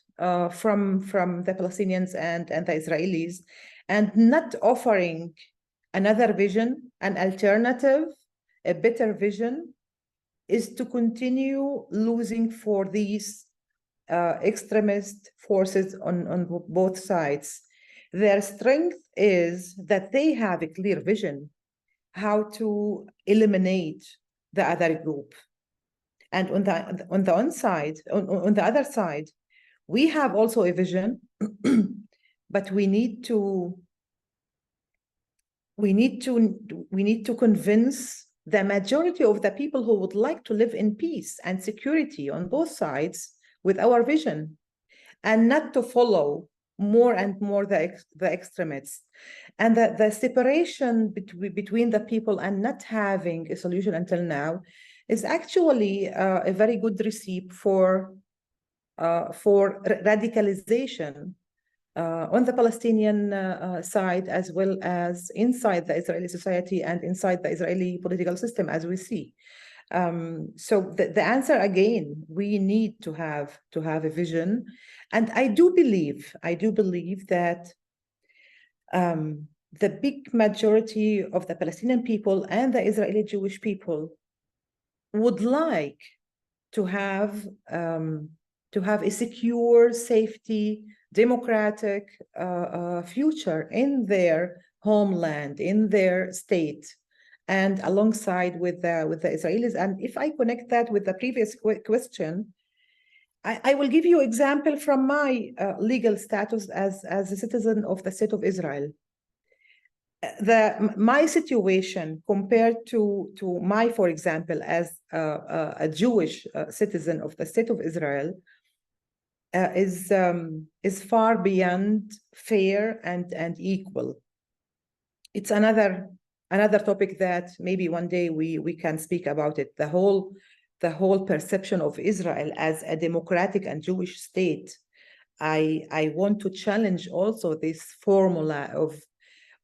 from the Palestinians and the Israelis, and not offering another vision, an alternative, a better vision, is to continue losing for these extremist forces on both sides. Their strength is that they have a clear vision how to eliminate the other group. And on the other side, we have also a vision, but we need to convince the majority of the people who would like to live in peace and security on both sides with our vision, and not to follow more and more the extremists. And the separation between the people and not having a solution until now is actually a very good recipe for radicalization on the Palestinian side, as well as inside the Israeli society and inside the Israeli political system, as we see. So the answer, again, we need to have a vision. And I do believe that the big majority of the Palestinian people and the Israeli Jewish people would like to have a secure, safety, democratic future in their homeland, in their state, and alongside with the Israelis. And if I connect that with the previous question, I will give you an example from my legal status as a citizen of the state of Israel. My situation compared to my, for example, as a Jewish citizen of the state of Israel is far beyond fair and equal. It's another topic that maybe one day we can speak about it. The whole perception of Israel as a democratic and Jewish state. I want to challenge also this formula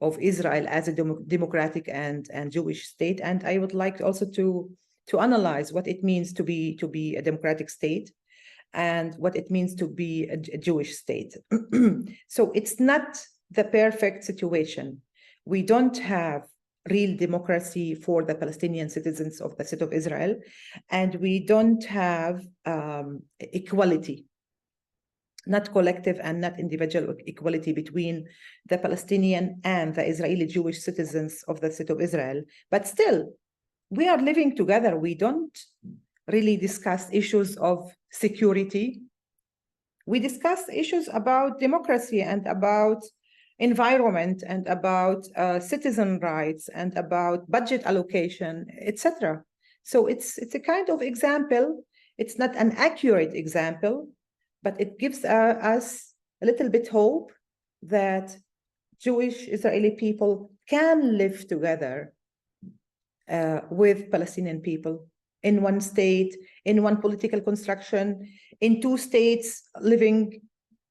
of Israel as a democratic and Jewish state. And I would like also to to analyze what it means to be a democratic state and what it means to be a Jewish state. So it's not the perfect situation. We don't have real democracy for the Palestinian citizens of the state of Israel, and we don't have equality, not collective and not individual equality between the Palestinian and the Israeli Jewish citizens of the state of Israel. But still, we are living together. We don't really discuss issues of security. We discuss issues about democracy and about environment and about citizen rights and about budget allocation, etc. So it's a kind of example. It's not an accurate example, but it gives us a little bit hope that Jewish Israeli people can live together with Palestinian people in one state, in one political construction, in two states living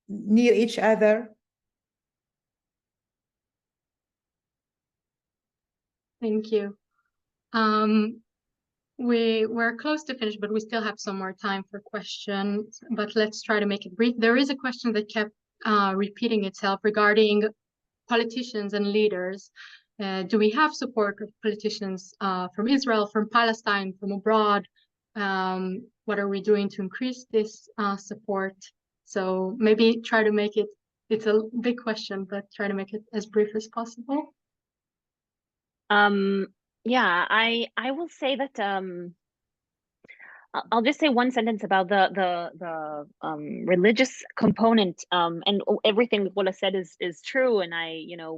near each other. Thank you. We're close to finish, but we still have some more time for questions, but let's try to make it brief. There is a question that kept repeating itself regarding politicians and leaders. Do we have support of politicians from Israel, from Palestine, from abroad? What are we doing to increase this support? So maybe try to make it, it's a big question, but try to make it as brief as possible. Yeah, I will say that I'll just say one sentence about the religious component, and everything that Rula said is true, and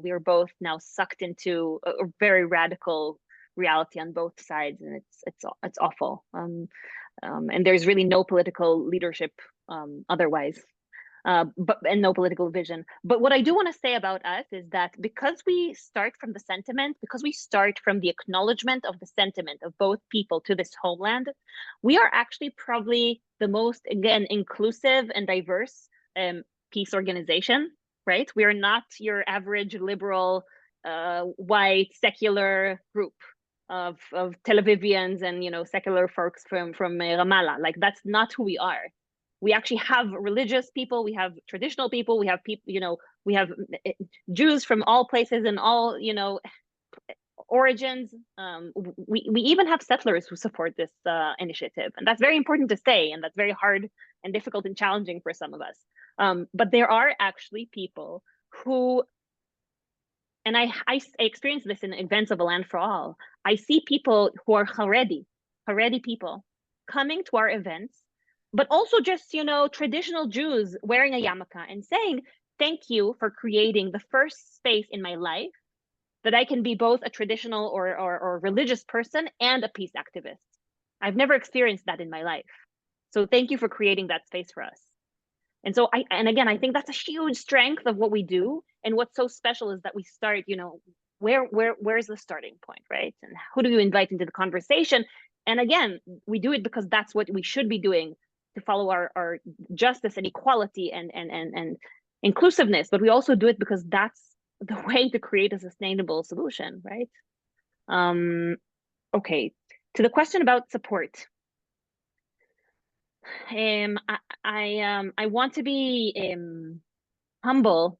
we are both now sucked into a very radical reality on both sides, and it's awful, and there's really no political leadership otherwise. And no political vision. But what I do want to say about us is that because we start from the sentiment, because we start from the acknowledgement of the sentiment of both people to this homeland, we are actually probably the most, again, inclusive and diverse peace organization, right? We are not your average liberal, white, secular group of Tel Avivians and secular folks from Ramallah. Like, that's not who we are. We actually have religious people, we have traditional people, we have people, we have Jews from all places and all, origins. We even have settlers who support this initiative. And that's very important to say, and that's very hard and difficult and challenging for some of us. But there are actually people who, and I experienced this in events of A Land for All. I see people who are Haredi people coming to our events, but also just, traditional Jews wearing a yarmulke and saying, thank you for creating the first space in my life that I can be both a traditional or religious person and a peace activist. I've never experienced that in my life. So thank you for creating that space for us. And so again, I think that's a huge strength of what we do. And what's so special is that we start, where's the starting point, right? And who do you invite into the conversation? And again, we do it because that's what we should be doing, to follow our justice and equality and inclusiveness, but we also do it because that's the way to create a sustainable solution, right? Okay, to the question about support. I want to be humble,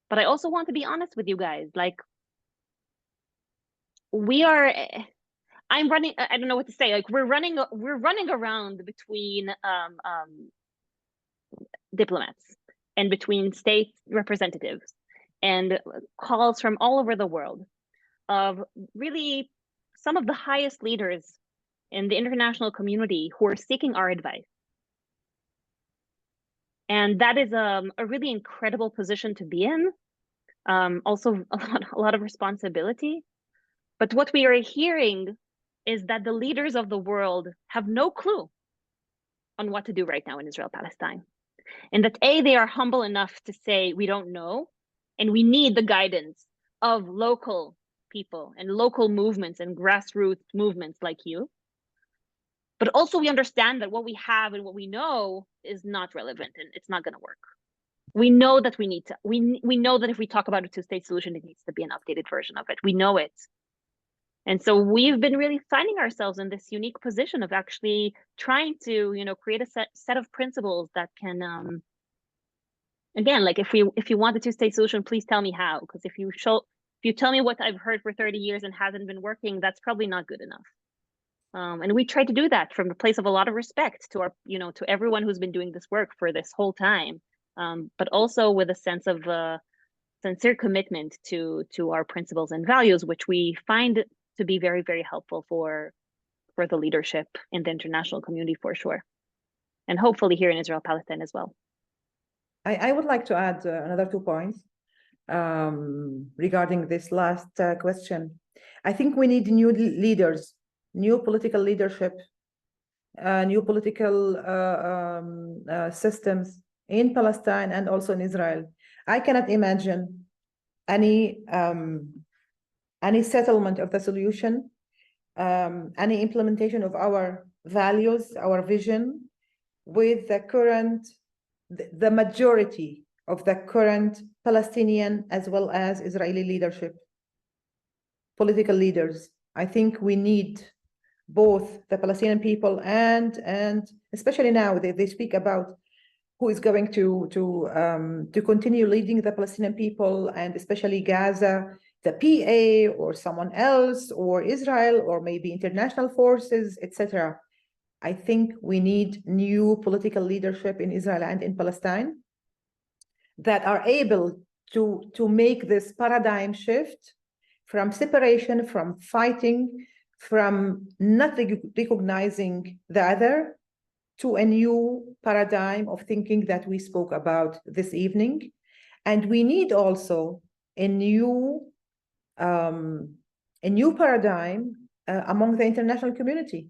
but I also want to be honest with you guys. Like, I'm running, I don't know what to say. Like, we're running around between diplomats and between state representatives and calls from all over the world of really some of the highest leaders in the international community who are seeking our advice. And that is a really incredible position to be in. Also a lot of responsibility. But what we are hearing is that the leaders of the world have no clue on what to do right now in Israel-Palestine. And that they are humble enough to say, we don't know, and we need the guidance of local people and local movements and grassroots movements like you. But also we understand that what we have and what we know is not relevant and it's not gonna work. We know that we need to, we know that if we talk about a two-state solution, it needs to be an updated version of it. We know it. And so we've been really finding ourselves in this unique position of actually trying to, create a set of principles that can, again, like if you want a two-state solution, please tell me how. Because if you tell me what I've heard for 30 years and hasn't been working, that's probably not good enough. And we try to do that from a place of a lot of respect to our, to everyone who's been doing this work for this whole time, but also with a sense of sincere commitment to our principles and values, which we find to be very, very helpful for the leadership in the international community for sure, and hopefully here in Israel, Palestine as well. I would like to add another 2 points regarding this last question. I think we need new leaders, new political leadership, new political systems in Palestine and also in Israel. I cannot imagine any settlement of the solution, any implementation of our values, our vision, with the majority of the current Palestinian as well as Israeli leadership, political leaders. I think we need both the Palestinian people and especially now they speak about who is going to continue leading the Palestinian people, and especially Gaza, the PA or someone else, or Israel, or maybe international forces, etc. I think we need new political leadership in Israel and in Palestine that are able to make this paradigm shift from separation, from fighting, from not recognizing the other, to a new paradigm of thinking that we spoke about this evening. And we need also a new paradigm among the international community.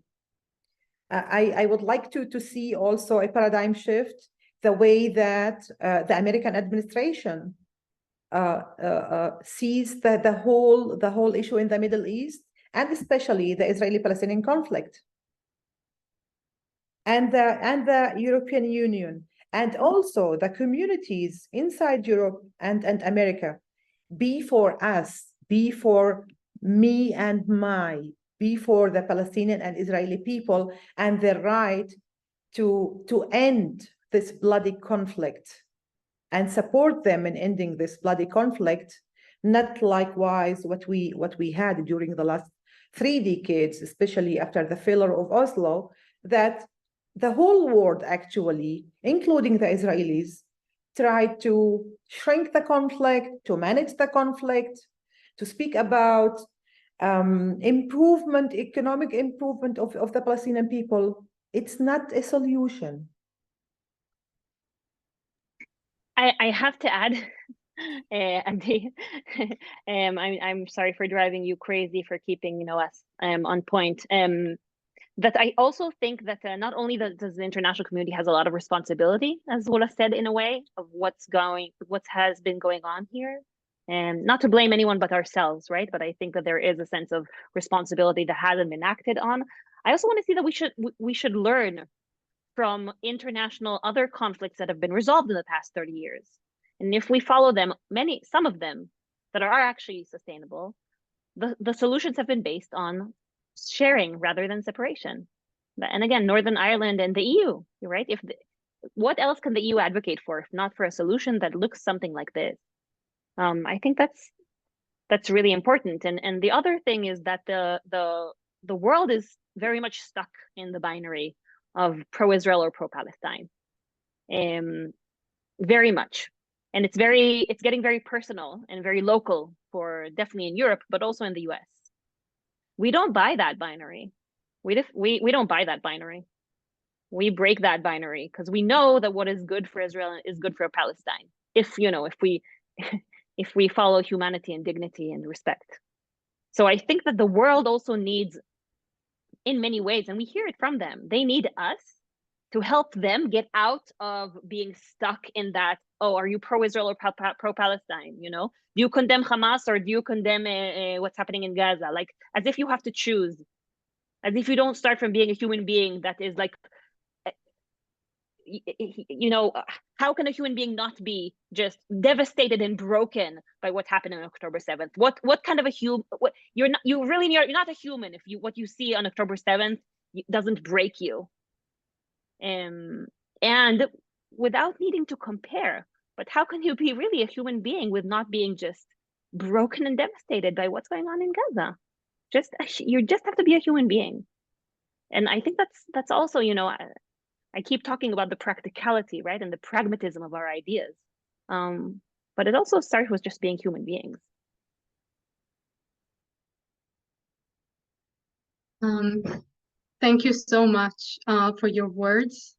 I would like to see also a paradigm shift, the way that the American administration sees the whole issue in the Middle East, and especially the Israeli-Palestinian conflict, and the European Union, and also the communities inside Europe and America. Be for us, be for me and be for the Palestinian and Israeli people and their right to end this bloody conflict and support them in ending this bloody conflict, not likewise what we had during the last 3 decades, especially after the failure of Oslo, that the whole world actually, including the Israelis, tried to shrink the conflict, to manage the conflict, to speak about improvement, economic improvement of the Palestinian people. It's not a solution. I have to add, Andy, I'm sorry for driving you crazy for keeping us on point. That I also think that not only does the international community has a lot of responsibility, as Rula said, in a way, of what has been going on here, and not to blame anyone but ourselves, right? But I think that there is a sense of responsibility that hasn't been acted on. I also want to see that we should learn from international other conflicts that have been resolved in the past 30 years. And if we follow them, some of them that are actually sustainable, the solutions have been based on sharing rather than separation. And again, Northern Ireland and the EU, right? What else can the EU advocate for if not for a solution that looks something like this? I think that's really important. And the other thing is that the world is very much stuck in the binary of pro-Israel or pro-Palestine, very much. And it's getting very personal and very local for definitely in Europe, but also in the US. We don't buy that binary. We don't buy that binary. We break that binary because we know that what is good for Israel is good for Palestine. If we follow humanity and dignity and respect. So I think that the world also needs, in many ways, and we hear it from them, they need us to help them get out of being stuck in that, oh, are you pro-Israel or pro-Palestine? Do you condemn Hamas or do you condemn what's happening in Gaza? Like, as if you have to choose, as if you don't start from being a human being that is like you know, how can a human being not be just devastated and broken by what happened on October 7th? What kind of a human? You're not a human if what you see on October 7th doesn't break you. And without needing to compare, but how can you be really a human being with not being just broken and devastated by what's going on in Gaza? You just have to be a human being. And I think that's also, you know, I keep talking about the practicality, right, and the pragmatism of our ideas. But it also starts with just being human beings. Thank you so much for your words.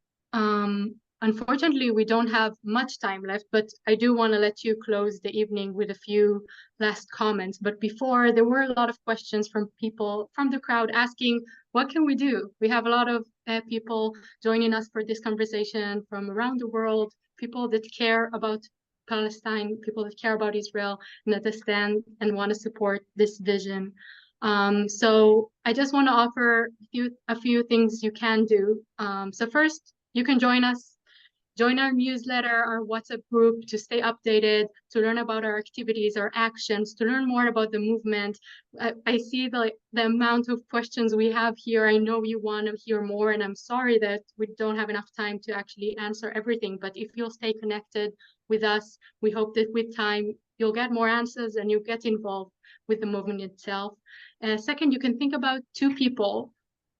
Unfortunately, we don't have much time left, but I do want to let you close the evening with a few last comments. But before, there were a lot of questions from people from the crowd asking, what can we do? We have a lot of people joining us for this conversation from around the world, people that care about Palestine, people that care about Israel, and that stand and want to support this vision. So I just want to offer a few things you can do. So first, you can join us, join our newsletter, our WhatsApp group to stay updated, to learn about our activities, our actions, to learn more about the movement. I see the amount of questions we have here. I know you want to hear more, and I'm sorry that we don't have enough time to actually answer everything. But if you'll stay connected with us, we hope that with time, you'll get more answers and you'll get involved with the movement itself. Second, you can think about two people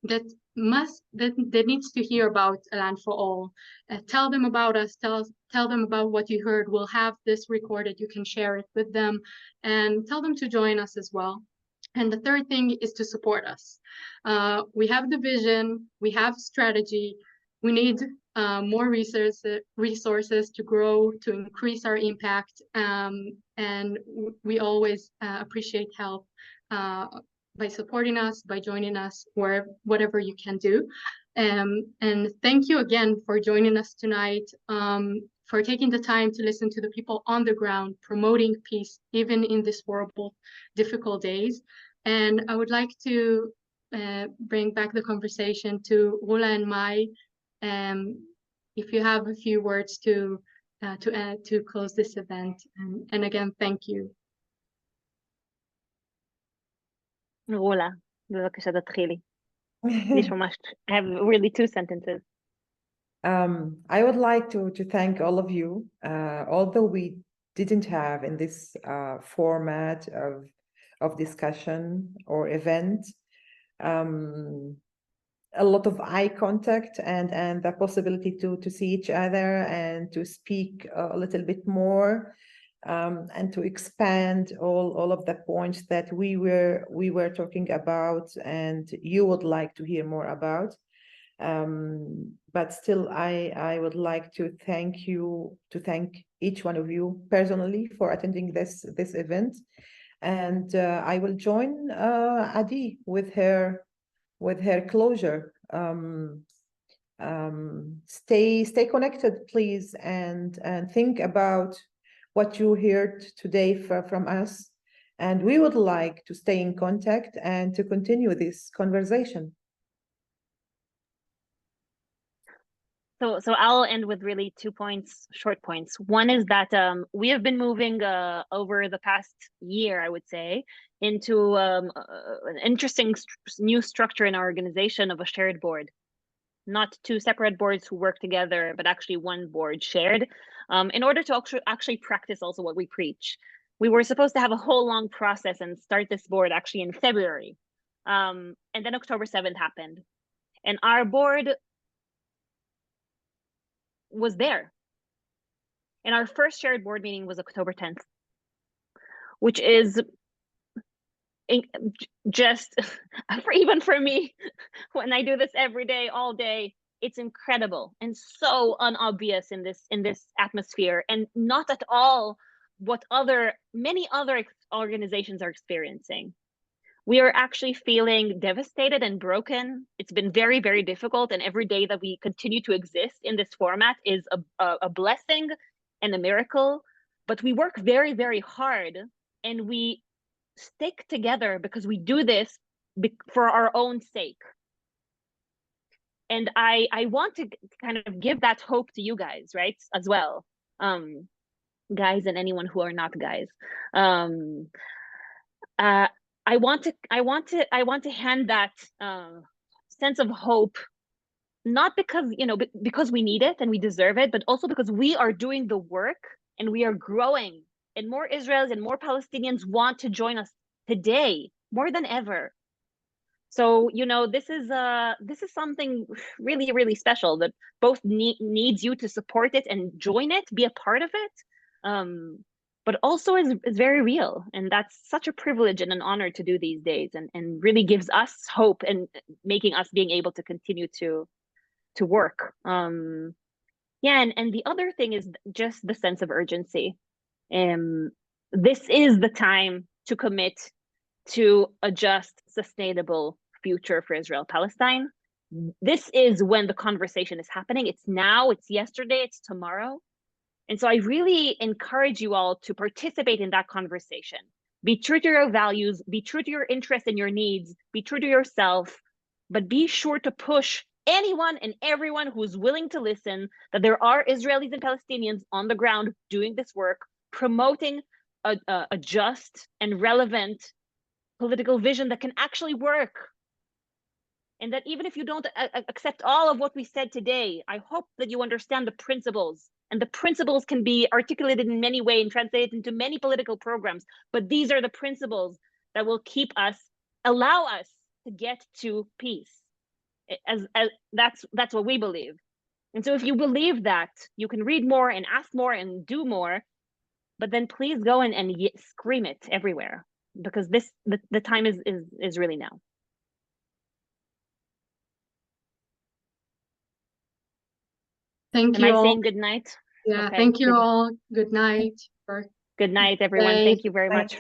that needs to hear about A Land for All. Tell them about us, tell them about what you heard. We'll have this recorded, you can share it with them, and tell them to join us as well. And the third thing is to support us. We have the vision, we have strategy, we need more resources to grow, to increase our impact, and we always appreciate help by supporting us, by joining us, or whatever you can do. And thank you again for joining us tonight, for taking the time to listen to the people on the ground, promoting peace, even in these horrible, difficult days. And I would like to bring back the conversation to Rula and Mai. If you have a few words to add to close this event. And again, thank you. Rula, בבקשה תתחילי. יש ממש, I have really 2 sentences. I would like to thank all of you, although we didn't have in this format of discussion or event a lot of eye contact and the possibility to see each other and to speak a little bit more, and to expand all of the points that we were talking about and you would like to hear more about. But still, I would like to thank each one of you personally for attending this event, and I will join Adi with her closure. Stay connected, please, and think about what you heard today from us, and we would like to stay in contact and to continue this conversation. So I'll end with really 2 points, short points. One is that we have been moving over the past year, I would say, into an interesting new structure in our organization of a shared board. Not 2 separate boards who work together, but actually one board shared, in order to actually practice also what we preach. We were supposed to have a whole long process and start this board actually in February. And then October 7th happened. And our board was there. And our first shared board meeting was October 10th, which is just, even for me, when I do this every day, all day, it's incredible and so unobvious in this atmosphere, and not at all what many other organizations are experiencing. We are actually feeling devastated and broken. It's been very, very difficult. And every day that we continue to exist in this format is a blessing and a miracle. But we work very, very hard, and we stick together because we do this for our own sake. And I want to kind of give that hope to you guys, right, as well, guys, and anyone who are not guys. I want to hand that sense of hope, not because, you know, because we need it and we deserve it, but also because we are doing the work and we are growing, and more Israelis and more Palestinians want to join us today more than ever. So, you know, this is something really, really special that both needs you to support it and join it, be a part of it, but also is very real. And that's such a privilege and an honor to do these days, and really gives us hope and making us being able to continue to work. Yeah, and the other thing is just the sense of urgency. This is the time to commit to a just, sustainable future for Israel Palestine. This is when the conversation is happening. It's now, it's yesterday, it's tomorrow. And so I really encourage you all to participate in that conversation. Be true to your values, be true to your interests and your needs, be true to yourself, but be sure to push anyone and everyone who's willing to listen that there are Israelis and Palestinians on the ground doing this work, promoting a just and relevant political vision that can actually work. And that even if you don't accept all of what we said today, I hope that you understand the principles. And the principles can be articulated in many ways and translated into many political programs. But these are the principles that will keep us, allow us to get to peace. As that's what we believe. And so if you believe that, you can read more and ask more and do more, but then please go and scream it everywhere, because the time is really now. Thank Am you I all. saying good night? Yeah, Okay, thank you good. all. Good night. Good night, everyone. Bye. Thank you very Bye. much.